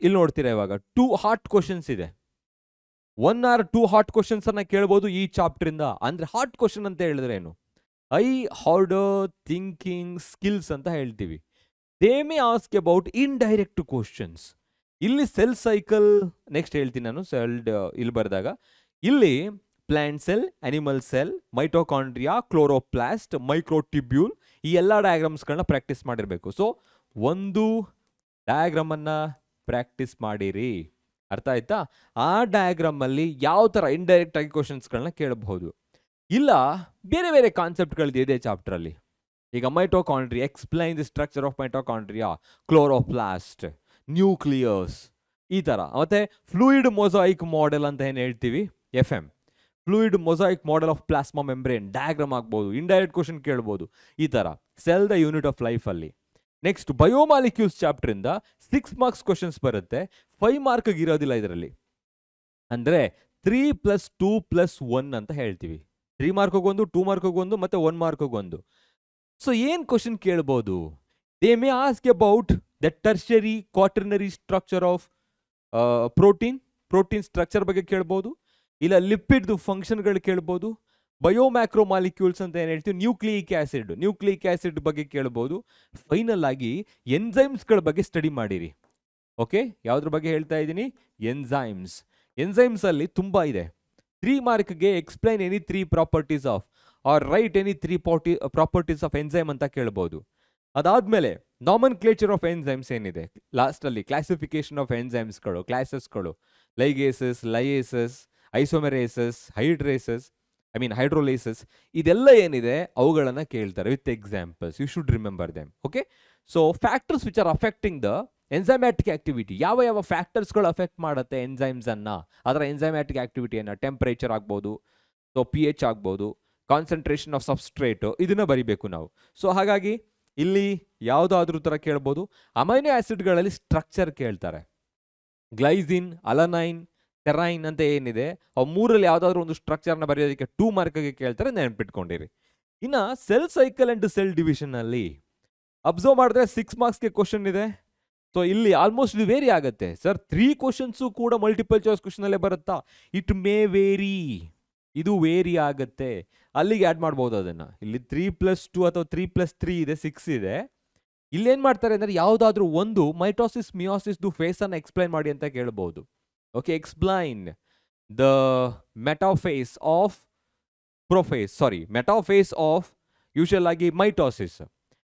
ಇಲ್ಲಿ ನೋಡ್ತೀರಾ ಇವಾಗ 2 ಹಾರ್ಟ್ ಕ್ವಶನ್ಸ್ ಇದೆ. 1 or 2 ಹಾರ್ಟ್ ಕ್ವಶನ್ಸ್ ಅನ್ನ ಕೇಳ್ಬೋದು ಈ ಚಾಪ್ಟರಿಂದ. ಅಂದ್ರೆ ಹಾರ್ಟ್ ಕ್ವಶನ್ ಅಂತ ಹೇಳಿದ್ರೆ ಏನು, ಐ ಹಾರ್ಡರ್ ಥಿಂಕಿಂಗ್ ಸ್ಕಿಲ್ಸ್ ಅಂತ ಹೇಳ್ತೀವಿ. They may ask about indirect questions. ಇಲ್ಲಿ ಸೆಲ್ ಸೈಕಲ್ ನೆಕ್ಸ್ಟ್ ಹೇಳ್ತೀನಿ ನಾನು, ಇಲ್ಲಿ ಬರೆದಾಗ ಇಲ್ಲಿ plant cell, animal cell, mitochondria, chloroplast, microtubule, ಈ ಎಲ್ಲ ಡಯಾಗ್ರಾಮ್ಸ್ಗಳನ್ನ ಪ್ರಾಕ್ಟೀಸ್ ಮಾಡಿರಬೇಕು. ಸೊ ಒಂದು ಡಯಾಗ್ರಾಮನ್ನು ಪ್ರಾಕ್ಟೀಸ್ ಮಾಡಿರಿ, ಅರ್ಥ ಆಯ್ತಾ? ಆ ಡಯಾಗ್ರಾಮಲ್ಲಿ ಯಾವ ಥರ ಇಂಡೈರೆಕ್ಟ್ ಆಗಿ ಕ್ವಶನ್ಸ್ಗಳನ್ನ ಕೇಳಬಹುದು. ಇಲ್ಲ ಬೇರೆ ಬೇರೆ ಕಾನ್ಸೆಪ್ಟ್ಗಳಿದೆ ಇದೇ ಚಾಪ್ಟ್ರಲ್ಲಿ. ಈಗ mitochondria, explain the structure of mitochondria, chloroplast, nucleus, ಈ ಥರ. ಮತ್ತು ಫ್ಲೂಯಿಡ್ ಮೊಸಾಯಿಕ್ ಮಾಡೆಲ್ ಅಂತ ಏನು ಹೇಳ್ತೀವಿ, FM, fluid mosaic model of plasma membrane, diagram ಆಗ್ಬೋದು, ಇಂಡೈರೆಕ್ಟ್ ಕ್ವಶನ್ ಕೇಳ್ಬೋದು. ಈ ಥರ ಸೆಲ್ ದ ಯೂನಿಟ್ ಆಫ್ ಲೈಫಲ್ಲಿ. ನೆಕ್ಸ್ಟ್ ಬಯೋಮಾಲಿಕ್ಯೂಲ್ಸ್ ಚಾಪ್ಟರಿಂದ 6 ಮಾರ್ಕ್ಸ್ ಕ್ವಶನ್ಸ್ ಬರುತ್ತೆ, 5 ಮಾರ್ಕ್ಗೆ ಇರೋದಿಲ್ಲ ಇದರಲ್ಲಿ. ಅಂದರೆ 3 + 2 + 1 ಅಂತ ಹೇಳ್ತೀವಿ. 3 ಮಾರ್ಕ್ಗೊಂದು, 2 ಮಾರ್ಕ್ಗೊಂದು ಮತ್ತು 1 ಮಾರ್ಕ್ಗೊಂದು. ಸೊ ಏನು ಕ್ವಶನ್ ಕೇಳ್ಬೋದು? They may ask about the tertiary quaternary structure of protein structure ಬಗ್ಗೆ ಕೇಳ್ಬೋದು. ಇಲ್ಲ ಲಿಪಿಡ್ದು ಫಂಕ್ಷನ್ಗಳು ಕೇಳ್ಬೋದು. ಬಯೋಮ್ಯಾಕ್ರೋ ಮಾಲಿಕ್ಯೂಲ್ಸ್ ಅಂತ ಏನು ಹೇಳ್ತೀವಿ, ನ್ಯೂಕ್ಲಿಯಿಕ್ ಆ್ಯಸಿಡ್ ಬಗ್ಗೆ ಕೇಳ್ಬೋದು. ಫೈನಲ್ ಆಗಿ ಎನ್ಸೈಮ್ಸ್ಗಳ ಬಗ್ಗೆ ಸ್ಟಡಿ ಮಾಡಿರಿ. ಓಕೆ, ಯಾವುದ್ರ ಬಗ್ಗೆ ಹೇಳ್ತಾ ಇದ್ದೀನಿ? ಎನ್ಸೈಮ್ಸಲ್ಲಿ ತುಂಬ ಇದೆ. 3 ಮಾರ್ಕ್ಗೆ explain any 3 properties of or write any 3 properties of enzyme ಅಂತ ಕೇಳ್ಬೋದು. ಅದಾದಮೇಲೆ ನಾಮನ್ಕ್ಲೇಚರ್ ಆಫ್ ಎನ್ಸೈಮ್ಸ್ ಏನಿದೆ, ಲಾಸ್ಟಲ್ಲಿ ಕ್ಲಾಸಿಫಿಕೇಶನ್ ಆಫ್ ಎನ್ಸೈಮ್ಸ್ಗಳು, ಕ್ಲಾಸಸ್ಗಳು, ಲೈಗೇಸಸ್, ಲೈಯೇಸಸ್, ಐಸೋಮೆರೇಸಸ್, ಹೈಡ್ರೋಲೇಸಸ್, ಇದೆಲ್ಲ ಏನಿದೆ ಅವುಗಳನ್ನು ಕೇಳ್ತಾರೆ with examples. You should remember them. Okay, so factors which are affecting the enzymatic activity, ಯಾವ ಫ್ಯಾಕ್ಟರ್ಸ್ಗಳು ಅಫೆಕ್ಟ್ ಮಾಡುತ್ತೆ ಎನ್ಸೈಮ್ಸನ್ನು, ಅದರ ಎನ್ಸೈಮ್ಯಾಟಿಕ್ ಆಕ್ಟಿವಿಟಿಯನ್ನು, ಟೆಂಪರೇಚರ್ ಆಗ್ಬೋದು, ಸೊ pH ಆಗ್ಬೋದು, ಕಾನ್ಸಂಟ್ರೇಷನ್ ಆಫ್ ಸಬ್ಸ್ಟ್ರೇಟ್, ಇದನ್ನು ಬರಿಬೇಕು ನಾವು. ಸೊ ಹಾಗಾಗಿ ಇಲ್ಲಿ ಯಾವುದಾದ್ರೂ ಥರ ಕೇಳ್ಬೋದು. ಅಮೈನೋ ಆ್ಯಸಿಡ್ಗಳಲ್ಲಿ ಸ್ಟ್ರಕ್ಚರ್ ಕೇಳ್ತಾರೆ. ಗ್ಲೈಸಿನ್, ಅಲನೈನ್, ಟೆರೈನ್ ಅಂತ ಏನಿದೆ, ಅವು 3ರಲ್ಲಿ ಯಾವುದಾದ್ರೂ ಒಂದು ಸ್ಟ್ರಕ್ಚರ್ನ ಬರೆಯೋದಕ್ಕೆ 2 ಮಾರ್ಕ್ಗೆ ಕೇಳ್ತಾರೆ, ನೆನಪಿಟ್ಕೊಂಡಿರಿ. ಇನ್ನು ಸೆಲ್ ಸೈಕಲ್ ಆ್ಯಂಡ್ ಸೆಲ್ ಡಿವಿಷನಲ್ಲಿ ಅಬ್ಸರ್ವ್ ಮಾಡಿದ್ರೆ 6 ಮಾರ್ಕ್ಸ್ಗೆ ಕ್ವಶನ್ ಇದೆ. ಸೊ ಇಲ್ಲಿ ಆಲ್ಮೋಸ್ಟ್ ಇದು ವೇರಿ ಆಗುತ್ತೆ ಸರ್. 3 ಕ್ವಶನ್ಸು ಕೂಡ ಮಲ್ಟಿಪಲ್ ಚಾಯ್ಸ್ ಕ್ವಶನ್ ಅಲ್ಲೇ ಬರುತ್ತಾ? ಇಟ್ ಮೇ ವೇರಿ, ಇದು ವೇರಿ ಆಗುತ್ತೆ. ಅಲ್ಲಿಗೆ ಆ್ಯಡ್ ಮಾಡ್ಬೋದು ಅದನ್ನು. ಇಲ್ಲಿ 3+2 ಅಥವಾ 3+3 ಇದೆ, 6 ಇದೆ. ಇಲ್ಲೇನು ಮಾಡ್ತಾರೆ ಅಂದರೆ ಯಾವುದಾದ್ರೂ ಒಂದು ಮೈಟೋಸಿಸ್ ಮಿಯೋಸಿಸ್ದು ಫೇಸನ್ನು ಎಕ್ಸ್ಪ್ಲೈನ್ ಮಾಡಿ ಅಂತ ಕೇಳ್ಬೋದು. Okay, explain the metaphase of metaphase of usual ಆಗಿ ಮೈಟೋಸಿಸ್.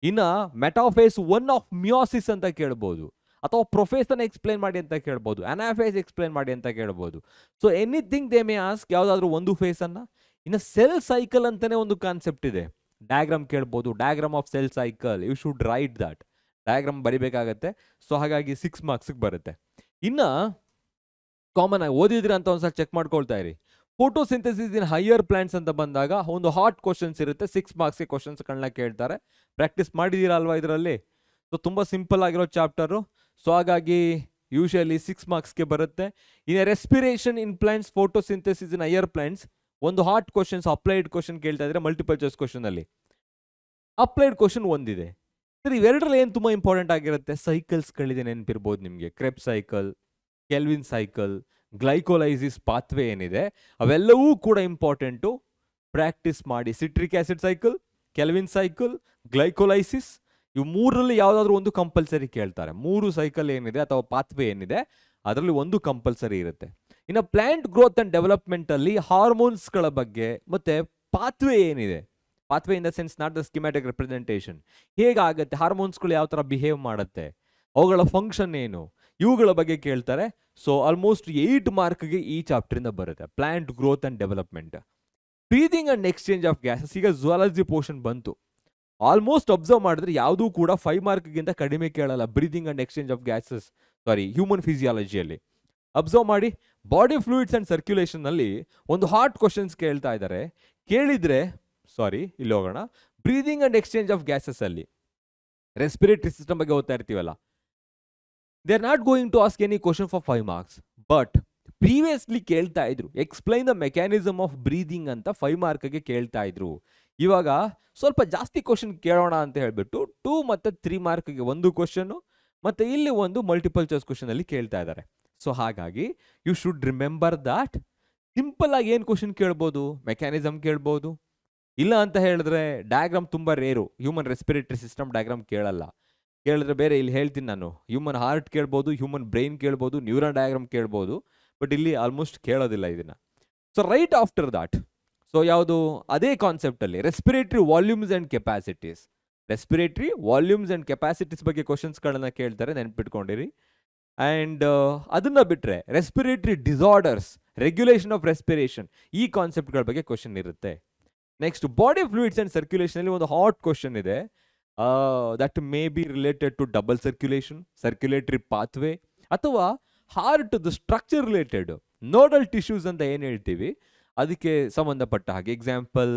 ಇನ್ನು ಮೆಟಾಫೇಸ್ 1 ಆಫ್ ಮಿಯೋಸಿಸ್ ಅಂತ ಕೇಳ್ಬೋದು, ಅಥವಾ ಪ್ರೊಫೇಸನ್ನು ಎಕ್ಸ್ಪ್ಲೈನ್ ಮಾಡಿ ಅಂತ ಕೇಳ್ಬೋದು, ಅನಾಫೇಸ್ ಎಕ್ಸ್ಪ್ಲೈನ್ ಮಾಡಿ ಅಂತ ಕೇಳ್ಬೋದು. So anything they may ask, ಯಾವುದಾದ್ರೂ ಒಂದು ಫೇಸನ್ನು. ಇನ್ನು ಸೆಲ್ ಸೈಕಲ್ ಅಂತಲೇ ಒಂದು ಕಾನ್ಸೆಪ್ಟ್ ಇದೆ, ಡಯಾಗ್ರಾಮ್ ಕೇಳ್ಬೋದು, diagram of cell cycle. You should write that, diagram ಬರಿಬೇಕಾಗತ್ತೆ. ಸೊ ಹಾಗಾಗಿ 6 ಮಾರ್ಕ್ಸಿಗೆ ಬರುತ್ತೆ. ಇನ್ನು ಕಾಮನ್ ಆಗಿ ಓದಿದ್ರಿ ಅಂತ ಒಂದ್ಸಲ ಚೆಕ್ ಮಾಡ್ಕೊಳ್ತಾ ಇರಿ. ಫೋಟೋಸಿಂಥಸಿಸ್ ಇನ್ ಹೈಯರ್ ಪ್ಲಾಂಟ್ಸ್ ಅಂತ ಬಂದಾಗ ಒಂದು ಹಾಟ್ ಕ್ವಶನ್ಸ್ ಇರುತ್ತೆ, 6 ಮಾರ್ಕ್ಸ್ಗೆ ಕ್ವಶನ್ಸ್ಗಳನ್ನ ಕೇಳ್ತಾರೆ. ಪ್ರಾಕ್ಟೀಸ್ ಮಾಡಿದ್ದೀರಾ ಅಲ್ವಾ ಇದರಲ್ಲಿ? ಸೊ ತುಂಬ ಸಿಂಪಲ್ ಆಗಿರೋ ಚಾಪ್ಟರು. ಸೊ ಹಾಗಾಗಿ ಯೂಶಲಿ 6 ಮಾರ್ಕ್ಸ್ಗೆ ಬರುತ್ತೆ. ಇನ್ನು respiration in plants, photosynthesis in higher plants, ಒಂದು ಹಾಟ್ ಕ್ವಶನ್ಸ್ ಅಪ್ಲೈಡ್ ಕ್ವಶನ್ ಕೇಳ್ತಾ ಇದ್ರೆ ಮಲ್ಟಿಪಲ್ ಚಾಯ್ಸ್ ಕ್ವಶನಲ್ಲಿ ಅಪ್ಲೈಡ್ ಕ್ವಶನ್ ಒಂದಿದೆ. ಸರ್ ಇವೆರಡರಲ್ಲಿ ಏನು ತುಂಬ ಇಂಪಾರ್ಟೆಂಟ್ ಆಗಿರುತ್ತೆ? ಸೈಕಲ್ಸ್ಗಳಿದೆ, ನೆನಪಿರ್ಬೋದು ನಿಮಗೆ. Krebs cycle, Calvin cycle, glycolysis pathway ಏನಿದೆ ಅವೆಲ್ಲವೂ ಕೂಡ ಇಂಪಾರ್ಟೆಂಟು. ಪ್ರಾಕ್ಟೀಸ್ ಮಾಡಿ. Citric acid cycle, Calvin cycle, glycolysis, ಇವು ಮೂರರಲ್ಲಿ ಯಾವುದಾದ್ರೂ ಒಂದು ಕಂಪಲ್ಸರಿ ಕೇಳ್ತಾರೆ. 3 ಸೈಕಲ್ ಏನಿದೆ ಅಥವಾ ಪಾತ್ವೆ ಏನಿದೆ ಅದರಲ್ಲಿ ಒಂದು ಕಂಪಲ್ಸರಿ ಇರುತ್ತೆ. ಇನ್ನು ಪ್ಲಾಂಟ್ ಗ್ರೋತ್ ಆ್ಯಂಡ್ ಡೆವಲಪ್ಮೆಂಟಲ್ಲಿ ಹಾರ್ಮೋನ್ಸ್ಗಳ ಬಗ್ಗೆ ಮತ್ತು ಪಾತ್ವೆ ಏನಿದೆ, pathway in the sense not the schematic representation, ಹೇಗಾಗುತ್ತೆ, ಹಾರ್ಮೋನ್ಸ್ಗಳು ಯಾವ ಥರ ಬಿಹೇವ್ ಮಾಡುತ್ತೆ, ಅವುಗಳ ಫಂಕ್ಷನ್ ಏನು, ಇವುಗಳ ಬಗ್ಗೆ ಕೇಳ್ತಾರೆ. ಸೊ ಆಲ್ಮೋಸ್ಟ್ 8 ಮಾರ್ಕ್ಗೆ ಈ ಚಾಪ್ಟರಿಂದ ಬರುತ್ತೆ, plant growth and development. Breathing and exchange of gases, ಈಗ ಝುವಾಲಜಿ ಪೋರ್ಷನ್ ಬಂತು. ಆಲ್ಮೋಸ್ಟ್ ಅಬ್ಸರ್ವ್ ಮಾಡಿದ್ರೆ ಯಾವುದೂ ಕೂಡ 5 ಮಾರ್ಕ್ಗಿಂತ ಕಡಿಮೆ ಕೇಳಲ್ಲ. Breathing and exchange of gases, human ಫಿಸಿಯಾಲಜಿಯಲ್ಲಿ ಅಬ್ಸರ್ವ್ ಮಾಡಿ. ಬಾಡಿ ಫ್ಲೂಯಿಡ್ಸ್ ಆ್ಯಂಡ್ ಸರ್ಕ್ಯುಲೇಷನ್ನಲ್ಲಿ ಒಂದು ಹಾರ್ಟ್ ಕ್ವಶನ್ಸ್ ಕೇಳ್ತಾ ಇದ್ದಾರೆ. ಕೇಳಿದರೆ ಇಲ್ಲಿ ಹೋಗೋಣ. Breathing and exchange of gases ಅಲ್ಲಿ ರೆಸ್ಪಿರೇಟರಿ ಸಿಸ್ಟಮ್ ಬಗ್ಗೆ ಓದ್ತಾ ಇರ್ತೀವಲ್ಲ, they are not going to ask any question for 5 marks. But previously ಕೇಳ್ತಾ ಇದ್ರು explain the mechanism of breathing ಅಂತ 5 ಮಾರ್ಕ್ಗೆ ಕೇಳ್ತಾ ಇದ್ರು. ಇವಾಗ ಸ್ವಲ್ಪ ಜಾಸ್ತಿ ಕ್ವಶನ್ ಕೇಳೋಣ ಅಂತ ಹೇಳ್ಬಿಟ್ಟು 2 ಮತ್ತು 3 ಮಾರ್ಕ್ಗೆ ಒಂದು ಕ್ವಶನ್ನು ಮತ್ತು ಇಲ್ಲಿ ಒಂದು ಮಲ್ಟಿಪಲ್ ಚಾಯ್ಸ್ ಕ್ವಶನ್ ಅಲ್ಲಿ ಕೇಳ್ತಾ ಇದ್ದಾರೆ. ಸೊ ಹಾಗಾಗಿ you should remember that. Simple ಆಗಿ ಏನು ಕ್ವಶನ್ ಕೇಳ್ಬೋದು? ಮೆಕ್ಯಾನಿಸಮ್ ಕೇಳ್ಬೋದು. ಇಲ್ಲ ಅಂತ ಹೇಳಿದ್ರೆ ಡಯಾಗ್ರಾಮ್ ತುಂಬ rare. Human respiratory system diagram ಕೇಳಲ್ಲ. ಕೇಳಿದ್ರೆ ಬೇರೆ ಇಲ್ಲಿ ಹೇಳ್ತೀನಿ ನಾನು, ಹ್ಯೂಮನ್ ಹಾರ್ಟ್ ಕೇಳ್ಬೋದು, ಹ್ಯೂಮನ್ ಬ್ರೈನ್ ಕೇಳ್ಬೋದು, ನ್ಯೂರಾನ್ ಡಯಾಗ್ರಾಮ್ ಕೇಳ್ಬೋದು. ಬಟ್ ಇಲ್ಲಿ ಆಲ್ಮೋಸ್ಟ್ ಕೇಳೋದಿಲ್ಲ ಇದನ್ನು. So right after that, so ಯಾವುದು ಅದೇ ಕಾನ್ಸೆಪ್ಟಲ್ಲಿ respiratory volumes and capacities, respiratory volumes and capacities ಬಗ್ಗೆ ಕ್ವಶನ್ಸ್ಗಳನ್ನ ಕೇಳ್ತಾರೆ, ನೆನ್ಪಿಟ್ಕೊಂಡಿರಿ. ಆ್ಯಂಡ್ ಅದನ್ನು ಬಿಟ್ಟರೆ respiratory disorders, regulation of respiration, ಈ ಕಾನ್ಸೆಪ್ಟ್ಗಳ ಬಗ್ಗೆ ಕ್ವಶನ್ ಇರುತ್ತೆ. ನೆಕ್ಸ್ಟ್ ಬಾಡಿ ಫ್ಲೂಯಿಡ್ಸ್ ಆ್ಯಂಡ್ ಸರ್ಕ್ಯುಲೇಷನಲ್ಲಿ ಒಂದು ಹಾಟ್ ಕ್ವಶನ್ ಇದೆ. That may be related to double circulation, circulatory pathway, ಅಥವಾ heart the structure related nodal tissues ಅಂತ ಏನು ಹೇಳ್ತೀವಿ ಅದಕ್ಕೆ ಸಂಬಂಧಪಟ್ಟ ಹಾಗೆ. ಎಕ್ಸಾಂಪಲ್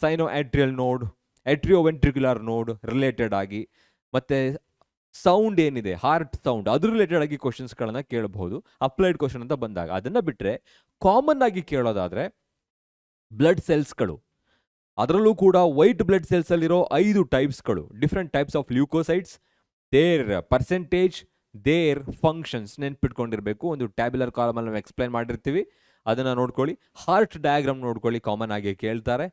ಸೈನೋ ಆಟ್ರಿಯಲ್ ನೋಡ್, ಎಟ್ರಿಯೋವೆಂಟ್ರಿಕ್ಯುಲರ್ ನೋಡ್ ರಿಲೇಟೆಡ್ ಆಗಿ, ಮತ್ತು ಸೌಂಡ್ ಏನಿದೆ ಹಾರ್ಟ್ ಸೌಂಡ್ ಅದ್ರ ರಿಲೇಟೆಡ್ ಆಗಿ ಕ್ವಶನ್ಸ್ಗಳನ್ನ ಕೇಳಬಹುದು ಅಪ್ಲೈಡ್ ಕ್ವಶನ್ ಅಂತ ಬಂದಾಗ. ಅದನ್ನು ಬಿಟ್ಟರೆ ಕಾಮನ್ ಆಗಿ ಕೇಳೋದಾದರೆ ಬ್ಲಡ್ ಸೆಲ್ಸ್ಗಳು, ಅದರಲ್ಲೂ ಕೂಡ ವೈಟ್ ಬ್ಲಡ್ ಸೆಲ್ಸಲ್ಲಿರೋ 5 ಟೈಪ್ಸ್ಗಳು, different types of leucocytes, their percentage, their functions ನೆನ್ಪಿಟ್ಕೊಂಡಿರಬೇಕು. ಒಂದು ಟ್ಯಾಬ್ಯುಲರ್ ಕಾಲಮಲ್ಲಿ ನಾವು ಎಕ್ಸ್ಪ್ಲೈನ್ ಮಾಡಿರ್ತೀವಿ, ಅದನ್ನು ನೋಡ್ಕೊಳ್ಳಿ. ಹಾರ್ಟ್ ಡಯಾಗ್ರಾಮ್ ನೋಡ್ಕೊಳ್ಳಿ, ಕಾಮನ್ ಆಗಿ ಕೇಳ್ತಾರೆ.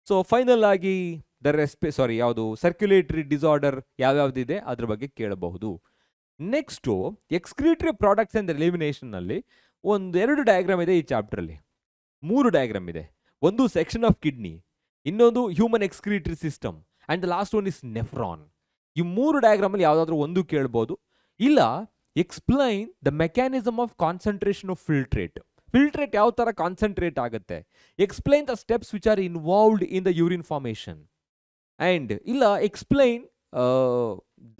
ಸೊ ಫೈನಲ್ ಆಗಿ ಯಾವುದು ಸರ್ಕ್ಯುಲೇಟರಿ ಡಿಸಾರ್ಡರ್ ಯಾವ್ಯಾವ್ದಿದೆ ಅದ್ರ ಬಗ್ಗೆ ಕೇಳಬಹುದು. ನೆಕ್ಸ್ಟು ಎಕ್ಸ್ಕ್ರೀಟರಿ ಪ್ರಾಡಕ್ಟ್ಸ್ ಆ್ಯಂಡ್ ಎಲಿಮಿನೇಷನ್ನಲ್ಲಿ 2 ಡಯಾಗ್ರಾಮ್ ಇದೆ ಈ ಚಾಪ್ಟ್ರಲ್ಲಿ. 3 ಡಯಾಗ್ರಾಮ್ ಇದೆ. ಒಂದು ಸೆಕ್ಷನ್ ಆಫ್ ಕಿಡ್ನಿ, ಇನ್ನೊಂದು human excretory system, and the last one is nephron. ಈ 3 ಡಯಾಗ್ರಾಮಲ್ಲಿ ಯಾವುದಾದ್ರೂ ಒಂದು ಕೇಳ್ಬೋದು. ಇಲ್ಲ explain the mechanism of concentration of filtrate, filtrate ಯಾವ ಥರ ಕಾನ್ಸಂಟ್ರೇಟ್ ಆಗುತ್ತೆ, explain the steps which are involved in the urine formation, and ಇಲ್ಲ explain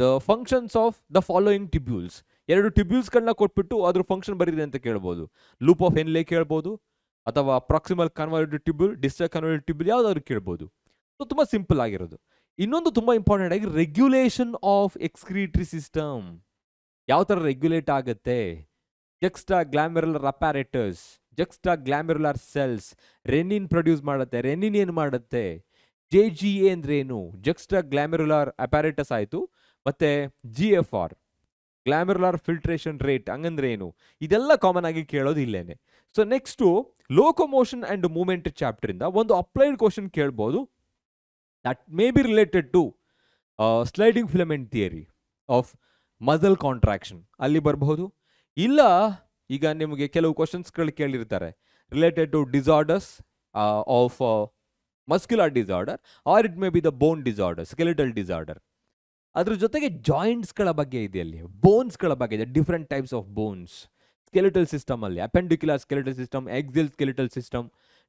the functions of the following tubules. 2 ಟ್ಯೂಬ್ಯೂಲ್ಸ್ಗಳನ್ನ ಕೊಟ್ಬಿಟ್ಟು ಅದ್ರ ಫಂಕ್ಷನ್ ಬರೀರಿ ಅಂತ ಕೇಳ್ಬೋದು. ಲೂಪ್ ಆಫ್ ಎನ್ಲೆ ಕೇಳ್ಬೋದು, ಅಥವಾ proximal converted tubule, distal converted tubule, ಯಾವುದಾದ್ರು ಕೇಳ್ಬೋದು. ಸೊ ತುಂಬ ಸಿಂಪಲ್ ಆಗಿರೋದು. ಇನ್ನೊಂದು ತುಂಬ ಇಂಪಾರ್ಟೆಂಟ್ ಆಗಿ ರೆಗ್ಯುಲೇಷನ್ ಆಫ್ ಎಕ್ಸ್ಕ್ರೀಟರಿ ಸಿಸ್ಟಮ್, ಯಾವ ಥರ ರೆಗ್ಯುಲೇಟ್ ಆಗುತ್ತೆ, ಜಕ್ಸ್ಟಾ ಗ್ಲಾಮೆರುಲರ್ ಅಪ್ಯಾರೇಟಸ್, ಜಕ್ಸ್ಟಾ ಗ್ಲಾಮೆರುಲರ್ ಸೆಲ್ಸ್, ರೆನಿನ್ ಪ್ರೊಡ್ಯೂಸ್ ಮಾಡುತ್ತೆ, ರೆನಿನ್ ಏನು ಮಾಡುತ್ತೆ, JGA ಅಂದ್ರೆ ಏನು? ಜಕ್ಸ್ಟ್ರಾ ಗ್ಲಾಮೆರುಲಾರ್ ಅಪ್ಯಾರೇಟಸ್ ಆಯಿತು. ಮತ್ತೆ GFR ಗ್ಲಾಮೆರುಲಾರ್ ಫಿಲ್ಟ್ರೇಷನ್ ರೇಟ್ ಹಂಗಂದ್ರೆ ಏನು? ಇದೆಲ್ಲ ಕಾಮನ್ ಆಗಿ ಕೇಳೋದು ಇಲ್ಲೇನೆ. So next locomotion and movement chapter ಇಂದ ಒಂದು ಅಪ್ಲೈಡ್ ಕ್ವಶನ್ ಕೇಳ್ಬೋದು. That may be related to sliding filament theory of muscle contraction ಅಲ್ಲಿ ಬರಬಹುದು. ಇಲ್ಲ ಈಗ ನಿಮಗೆ ಕೆಲವು ಕ್ವಶನ್ಸ್ಗಳು ಕೇಳಿರ್ತಾರೆ related to disorders of muscular disorder or it may be the bone disorder, skeletal disorder. ಅದ್ರ ಜೊತೆಗೆ ಜಾಯಿಂಟ್ಸ್ಗಳ ಬಗ್ಗೆ ಇದೆ, ಅಲ್ಲಿ ಬೋನ್ಸ್ಗಳ ಬಗ್ಗೆ ಇದೆ, different types of bones skeletal system ಅಲ್ಲಿ, appendicular skeletal system, ಎಕ್ಸಿಲ್ skeletal system,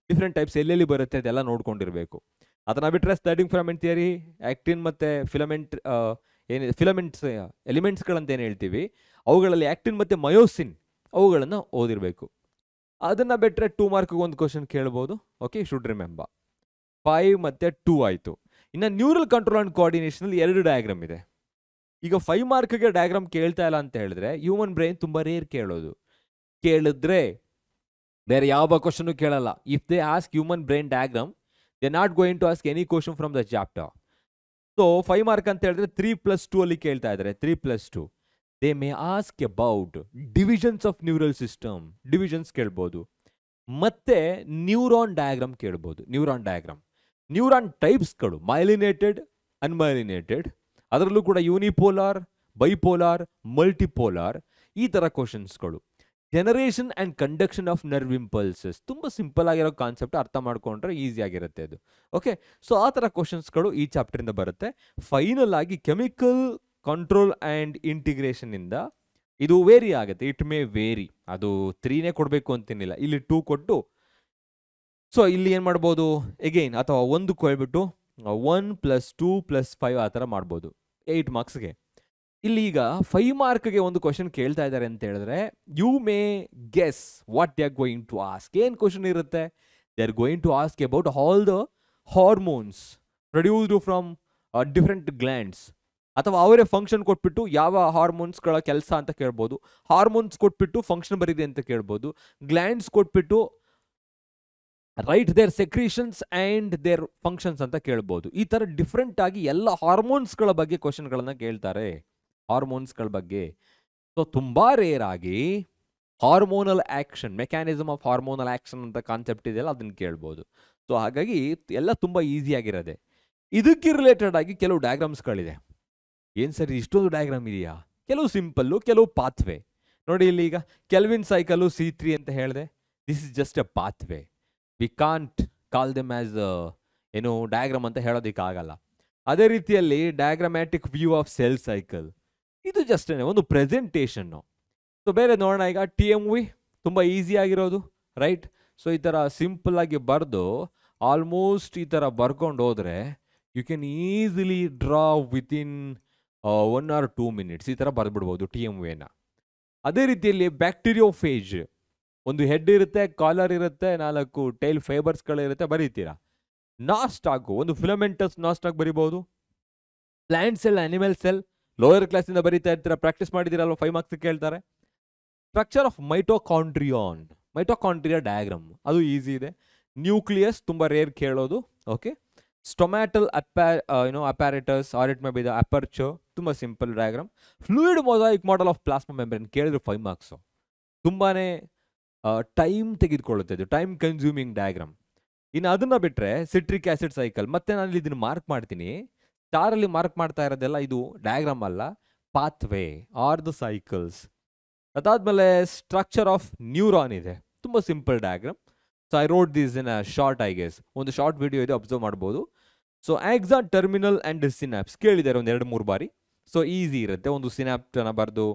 different types ಎಲ್ಲೆಲ್ಲಿ ಬರುತ್ತೆ ಅದೆಲ್ಲ ನೋಡ್ಕೊಂಡಿರಬೇಕು. ಅದನ್ನ ಬಿಟ್ಟರೆ ಸ್ಲೈಡಿಂಗ್ ಫಿಲಮೆಂಟ್ ಥಿಯರಿ, ಆಕ್ಟಿನ್ ಮತ್ತು ಫಿಲಮೆಂಟ್ ಏನಿದೆ ಫಿಲಮೆಂಟ್ಸ್ ಎಲಿಮೆಂಟ್ಸ್ಗಳಂತ ಏನು ಹೇಳ್ತೀವಿ ಅವುಗಳಲ್ಲಿ ಆಕ್ಟಿನ್ ಮತ್ತು ಮಯೋಸಿನ್ ಅವುಗಳನ್ನು ಓದಿರಬೇಕು. ಅದನ್ನು ಬಿಟ್ಟರೆ 2 ಮಾರ್ಕ್ಗೆ ಒಂದು ಕ್ವಶನ್ ಕೇಳ್ಬೋದು. ಓಕೆ, ಶುಡ್ ರಿಮೆಂಬರ್ 5 ಮತ್ತು 2 ಆಯಿತು. ಇನ್ನು ನ್ಯೂರಲ್ ಕಂಟ್ರೋಲ್ ಆ್ಯಂಡ್ ಕೋಆರ್ಡಿನೇಷನಲ್ಲಿ 2 ಡಯಾಗ್ರಾಮ್ ಇದೆ. ಈಗ 5 ಮಾರ್ಕ್ಗೆ ಡಯಾಗ್ರಾಮ್ ಕೇಳ್ತಾ ಇಲ್ಲ ಅಂತ ಹೇಳಿದ್ರೆ ಹ್ಯೂಮನ್ ಬ್ರೈನ್ ತುಂಬ ರೇರ್ ಕೇಳೋದು. ಕೇಳಿದ್ರೆ ಬೇರೆ ಯಾವ ಕ್ವಶನು ಕೇಳಲ್ಲ. If they ask human brain diagram they not going to ask any question from the chapter. So 5 mark ಅಂತ ಹೇಳಿದ್ರೆ 3+2 ಅಲ್ಲಿ ಕೇಳ್ತಾ ಇದ್ದಾರೆ. 3+2 they may ask about divisions of neural system, divisions ಕೇಳ್ಬೋದು. ಮತ್ತೆ ನ್ಯೂರಾನ್ ಡಯಾಗ್ರಾಮ್ ಕೇಳ್ಬೋದು. ನ್ಯೂರಾನ್ ಟೈಪ್ಸ್ಗಳು ಮೈಲಿನೇಟೆಡ್, ಅನ್ಮೈಲಿನೇಟೆಡ್, ಅದರಲ್ಲೂ ಕೂಡ ಯೂನಿಪೋಲಾರ್, ಬೈಪೋಲಾರ್, ಮಲ್ಟಿಪೋಲಾರ್, ಈ ಥರ ಕ್ವಶನ್ಸ್ಗಳು. Generation and conduction of nerve impulses, ತುಂಬ ಸಿಂಪಲ್ ಆಗಿರೋ ಕಾನ್ಸೆಪ್ಟ್, ಅರ್ಥ ಮಾಡ್ಕೊಂಡ್ರೆ ಈಸಿ ಆಗಿರುತ್ತೆ ಅದು. ಓಕೆ, ಸೊ ಆ ಥರ ಕ್ವಶನ್ಸ್ಗಳು ಈ ಚಾಪ್ಟರಿಂದ ಬರುತ್ತೆ. ಫೈನಲ್ ಆಗಿ ಕೆಮಿಕಲ್ ಕಂಟ್ರೋಲ್ ಆ್ಯಂಡ್ ಇಂಟಿಗ್ರೇಷನಿಂದ ಇದು ವೇರಿ ಆಗುತ್ತೆ. ಇಟ್ ಮೇ ವೇರಿ, ಅದು 3ನೇ ಕೊಡಬೇಕು ಅಂತೇನಿಲ್ಲ, ಇಲ್ಲಿ 2 ಕೊಟ್ಟು ಸೊ ಇಲ್ಲಿ ಏನು ಮಾಡ್ಬೋದು ಎಗೈನ್, ಅಥವಾ 1 ಕೊಳ್ಬಿಟ್ಟು 1 + 2 + 5 ಆ ಥರ ಮಾಡ್ಬೋದು 8 ಮಾರ್ಕ್ಸ್ಗೆ. ಇಲ್ಲಿ ಈಗ 5 ಮಾರ್ಕ್ಗೆ ಒಂದು ಕ್ವಶನ್ ಕೇಳ್ತಾ ಇದ್ದಾರೆ ಅಂತ ಹೇಳಿದ್ರೆ you may guess what they are going to ask. ಏನು ಕ್ವಶನ್ ಇರುತ್ತೆ? They are going to ask about all the hormones produced from different glands, ಅಥವಾ ಅವರೇ ಫಂಕ್ಷನ್ ಕೊಟ್ಬಿಟ್ಟು ಯಾವ ಹಾರ್ಮೋನ್ಸ್ಗಳ ಕೆಲಸ ಅಂತ ಕೇಳ್ಬೋದು. ಹಾರ್ಮೋನ್ಸ್ ಕೊಟ್ಬಿಟ್ಟು ಫಂಕ್ಷನ್ ಬರಿದೆ ಅಂತ ಕೇಳ್ಬೋದು. ಗ್ಲ್ಯಾಂಡ್ಸ್ ಕೊಟ್ಬಿಟ್ಟು write their secretions and their functions ಅಂತ ಕೇಳ್ಬೋದು. ಈ ಥರ ಡಿಫ್ರೆಂಟ್ ಆಗಿ ಎಲ್ಲ ಹಾರ್ಮೋನ್ಸ್ಗಳ ಬಗ್ಗೆ ಕ್ವಶನ್ಗಳನ್ನು ಕೇಳ್ತಾರೆ, ಹಾರ್ಮೋನ್ಸ್ಗಳ ಬಗ್ಗೆ. ಸೊ ತುಂಬ ರೇರ್ ಆಗಿ hormonal action, mechanism of hormonal action ಅಂತ ಕಾನ್ಸೆಪ್ಟ್ ಇದೆಯಲ್ಲ ಅದನ್ನು ಕೇಳ್ಬೋದು. ಸೊ ಹಾಗಾಗಿ ಎಲ್ಲ ತುಂಬ ಈಸಿಯಾಗಿರೋದೆ. ಇದಕ್ಕೆ ರಿಲೇಟೆಡ್ ಆಗಿ ಕೆಲವು ಡಯಾಗ್ರಾಮ್ಸ್ಗಳಿದೆ. ಏನು ಸರಿ ಇಷ್ಟೊಂದು ಡಯಾಗ್ರಾಮ್ ಇದೆಯಾ? ಕೆಲವು ಸಿಂಪಲ್ಲು, ಕೆಲವು ಪಾತ್ವೇ. ನೋಡಿ ಇಲ್ಲಿ ಈಗ ಕೆಲ್ವಿನ್ ಸೈಕಲ್ಲು C3 ಅಂತ ಹೇಳಿದೆ. This is just A pathway. We can't call them as ಏನು ಡಯಾಗ್ರಾಮ್ ಅಂತ ಹೇಳೋದಕ್ಕಾಗಲ್ಲ. ಅದೇ ರೀತಿಯಲ್ಲಿ ಡಯಾಗ್ರಾಮ್ಯಾಟಿಕ್ ವ್ಯೂ ಆಫ್ ಸೆಲ್ ಸೈಕಲ್, ಇದು ಜಸ್ಟ್ ಒಂದು ಪ್ರೆಸೆಂಟೇಷನ್ನು. ಸೊ ಬೇರೆ ನೋಡೋಣ. ಈಗ TMV ತುಂಬ ಈಸಿ ಆಗಿರೋದು, ರೈಟ್? ಸೊ ಈ ಥರ ಸಿಂಪಲ್ ಆಗಿ ಬರೆದು ಆಲ್ಮೋಸ್ಟ್ ಈ ಥರ ಬರ್ಕೊಂಡು ಹೋದರೆ you can easily draw within 1 or 2 minutes ಈ ಥರ ಬರೆದ್ಬಿಡ್ಬೋದು TMVನ. ಅದೇ ರೀತಿಯಲ್ಲಿ ಬ್ಯಾಕ್ಟೀರಿಯೋಫೇಜ್, ಒಂದು ಹೆಡ್ ಇರುತ್ತೆ, ಕಾಲರ್ ಇರುತ್ತೆ, 4 ಟೈಲ್ ಫೈಬರ್ಸ್ಗಳಿರುತ್ತೆ, ಬರೀತೀರಾ. ನಾಸ್ಟಾಕು, ಒಂದು ಫಿಲಮೆಂಟಸ್ ನಾಸ್ಟಾಕ್ ಬರಿಬೋದು. Plant cell, animal cell, lower ಕ್ಲಾಸಿಂದ ಬರೀತಾ ಇರ್ತೀರಾ, ಪ್ರಾಕ್ಟೀಸ್ ಮಾಡಿದ್ದೀರಲ್ವ, 5 ಮಾರ್ಕ್ಸ್ ಕೇಳ್ತಾರೆ. ಸ್ಟ್ರಕ್ಚರ್ ಆಫ್ ಮೈಟೋಕಾಂಡ್ರಿಯಾ ಡಯಾಗ್ರಾಮ್, ಅದು ಈಸಿ ಇದೆ. ನ್ಯೂಕ್ಲಿಯಸ್ ತುಂಬ ರೇರ್ ಕೇಳೋದು. Okay, stomatal apparatus or it may be the aperture, ತುಂಬ simple diagram. Fluid mosaic model of plasma membrane ಕೇಳಿದ್ರು 5 ಮಾರ್ಕ್ಸು. ತುಂಬಾ ಟೈಮ್ ತೆಗೆದುಕೊಳ್ಳುತ್ತೆ, ಇದು ಟೈಮ್ ಕನ್ಸ್ಯೂಮಿಂಗ್ ಡಯಾಗ್ರಾಮ್. ಇನ್ನು ಅದನ್ನು ಬಿಟ್ಟರೆ ಸಿಟ್ರಿಕ್ ಆ್ಯಸಿಡ್ ಸೈಕಲ್, ಮತ್ತೆ ನಾನು ಇದನ್ನು ಮಾರ್ಕ್ ಮಾಡ್ತೀನಿ. ಸ್ಟಾರಲ್ಲಿ ಮಾರ್ಕ್ ಮಾಡ್ತಾ ಇರೋದೆಲ್ಲ ಇದು ಡಯಾಗ್ರಾಮ್ ಅಲ್ಲ, ಪಾತ್ವೇ ಆರ್ ದ ಸೈಕಲ್ಸ್. ಅದಾದಮೇಲೆ ಸ್ಟ್ರಕ್ಚರ್ ಆಫ್ ನ್ಯೂರಾನ್ ಇದೆ, ತುಂಬ simple diagram. So I wrote this in a short, I guess ಒಂದು ಶಾರ್ಟ್ ವಿಡಿಯೋ ಇದೆ, ಅಬ್ಸರ್ವ್ ಮಾಡ್ಬೋದು. So axon, terminal and synapse ಕೇಳಿದ್ದಾರೆ ಒಂದು 2-3 ಬಾರಿ. ಸೊ ಈಸಿ ಇರುತ್ತೆ. ಒಂದು ಸಿನಾಪ್ಟನ್ನು ಬರೆದು,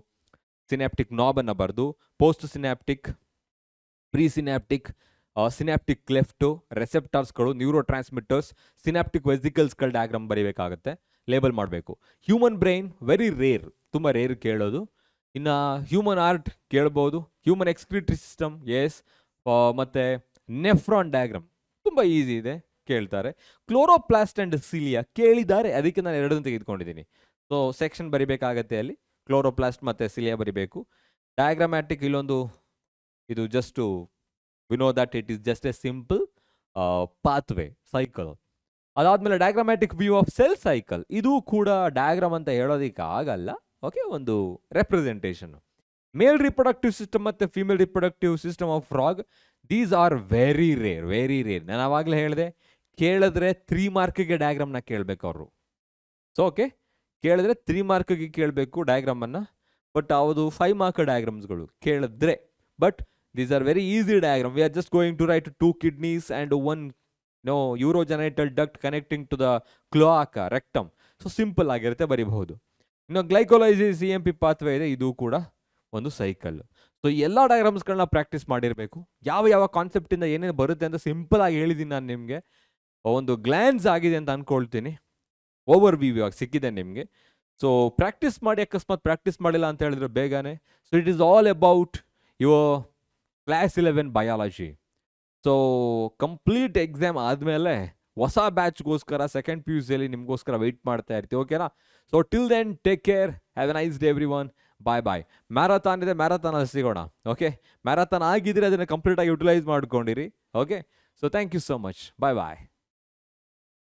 ಸಿನಾಪ್ಟಿಕ್ ನಾಬನ್ನು ಬರೆದು, post synaptic, pre synaptic, synaptic cleft, ರೆಸೆಪ್ಟಾರ್ಸ್ಗಳು, ನ್ಯೂರೋ ಟ್ರಾನ್ಸ್ಮಿಟರ್ಸ್, ಸಿನಾಪ್ಟಿಕ್ ವೆಸಿಕಲ್ಸ್ಗಳ ಡಯಾಗ್ರಾಮ್ ಬರೀಬೇಕಾಗುತ್ತೆ, ಲೇಬಲ್ ಮಾಡಬೇಕು. ಹ್ಯೂಮನ್ ಬ್ರೈನ್ ವೆರಿ ರೇರ್, ತುಂಬ ರೇರ್ ಕೇಳೋದು. ಇನ್ನು ಹ್ಯೂಮನ್ ಆರ್ಟ್ ಕೇಳ್ಬೋದು. ಹ್ಯೂಮನ್ ಎಕ್ಸ್ಕ್ರಿಟರಿ ಸಿಸ್ಟಮ್, ಎಸ್. ಮತ್ತು ನೆಫ್ರಾನ್ ಡಯಾಗ್ರಾಮ್ ತುಂಬ ಈಸಿ ಇದೆ, ಕೇಳ್ತಾರೆ. ಕ್ಲೋರೋಪ್ಲಾಸ್ಟ್ ಆ್ಯಂಡ್ ಸಿಲಿಯಾ ಕೇಳಿದ್ದಾರೆ, ಅದಕ್ಕೆ ನಾನು 2 ತೆಗೆದುಕೊಂಡಿದ್ದೀನಿ. ಸೊ ಸೆಕ್ಷನ್ ಬರಿಬೇಕಾಗತ್ತೆ, ಅಲ್ಲಿ ಕ್ಲೋರೋಪ್ಲಾಸ್ಟ್ ಮತ್ತು ಸಿಲಿಯಾ ಬರಿಬೇಕು. ಡಯಾಗ್ರಾಮ್ಯಾಟಿಕ್ ಇಲ್ಲೊಂದು, ಇದು just we know that it is just a simple pathway cycle. ಅದಾದ್ಮೇಲೆ diagrammatic view of cell cycle, ಇದು ಕೂಡ ಡಯಾಗ್ರಾಮ್ ಅಂತ ಹೇಳೋದಕ್ಕೆ ಆಗಲ್ಲ. ಓಕೆ, ಒಂದು ರೆಪ್ರೆಸೆಂಟೇಷನ್. ಮೇಲ್ ರಿಪ್ರೊಡಕ್ಟಿವ್ ಸಿಸ್ಟಮ್ ಮತ್ತು female reproductive system of frog, these are very rare, very rare. ನಾನು ಆವಾಗಲೇ ಹೇಳಿದೆ, ಕೇಳಿದ್ರೆ 3 ಮಾರ್ಕ್ಗೆ ಡಯಾಗ್ರಾಮ್ನ ಕೇಳಬೇಕು ಅವರು. ಸೊ ಓಕೆ, ಕೇಳಿದ್ರೆ 3 ಮಾರ್ಕ್ಗೆ ಕೇಳಬೇಕು ಡಯಾಗ್ರಾಮನ್ನು. ಬಟ್ ಅದು 5 ಮಾರ್ಕ್ ಡಯಾಗ್ರಾಮ್ಸ್ಗಳು ಕೇಳಿದ್ರೆ. But these are very easy diagram. We are just going to write 2 kidneys and 1 urogenital duct connecting to the cloaca rectum. So simple ಆಗಿರುತ್ತೆ, ಬರೀಬಹುದು. ಇನ್ನು ಗ್ಲೈಕೋಲೈಸಿಸ್ CMP ಪಾತ್ವೆ ಇದೆ, ಇದು ಕೂಡ ಒಂದು ಸೈಕಲ್. ಸೊ ಎಲ್ಲ ಡಯಾಗ್ರಾಮ್ಸ್ಗಳನ್ನ ಪ್ರಾಕ್ಟೀಸ್ ಮಾಡಿರಬೇಕು. ಯಾವ ಯಾವ ಕಾನ್ಸೆಪ್ಟಿಂದ ಏನೇನು ಬರುತ್ತೆ ಅಂತ ಸಿಂಪಲ್ ಆಗಿ ಹೇಳಿದ್ದೀನಿ ನಾನು ನಿಮಗೆ. ಒಂದು ಗ್ಲ್ಯಾನ್ಸ್ ಆಗಿದೆ ಅಂತ ಅಂದ್ಕೊಳ್ತೀನಿ. ಓವರ್ ವ್ಯೂ ಆಗಿ ಸಿಕ್ಕಿದೆ ನಿಮಗೆ. ಸೊ ಪ್ರಾಕ್ಟೀಸ್ ಮಾಡಿ, ಅಕಸ್ಮಾತ್ ಪ್ರಾಕ್ಟೀಸ್ ಮಾಡಿಲ್ಲ ಅಂತ ಹೇಳಿದ್ರೆ ಬೇಗನೆ. So it is all about your class 11 biology. So complete exam ಆದಮೇಲೆ ಹೊಸ ಬ್ಯಾಚ್ಗೋಸ್ಕರ ಸೆಕೆಂಡ್ PUCಯಲ್ಲಿ ನಿಮಗೋಸ್ಕರ ವೆಯ್ಟ್ ಮಾಡ್ತಾ ಇರ್ತೀವಿ. ಓಕೆನಾ? So till then take care, have a nice day everyone. Bye bye. Marathon ಇದೆ, ಮ್ಯಾರಥಾನಲ್ಲಿ ಸಿಗೋಣ. ಓಕೆ, ಮ್ಯಾರಥಾನ್ ಆಗಿದ್ರೆ ಅದನ್ನು ಕಂಪ್ಲೀಟಾಗಿ ಯುಟಿಲೈಸ್ ಮಾಡ್ಕೊಂಡಿರಿ. Okay, so thank you so much. Bye bye.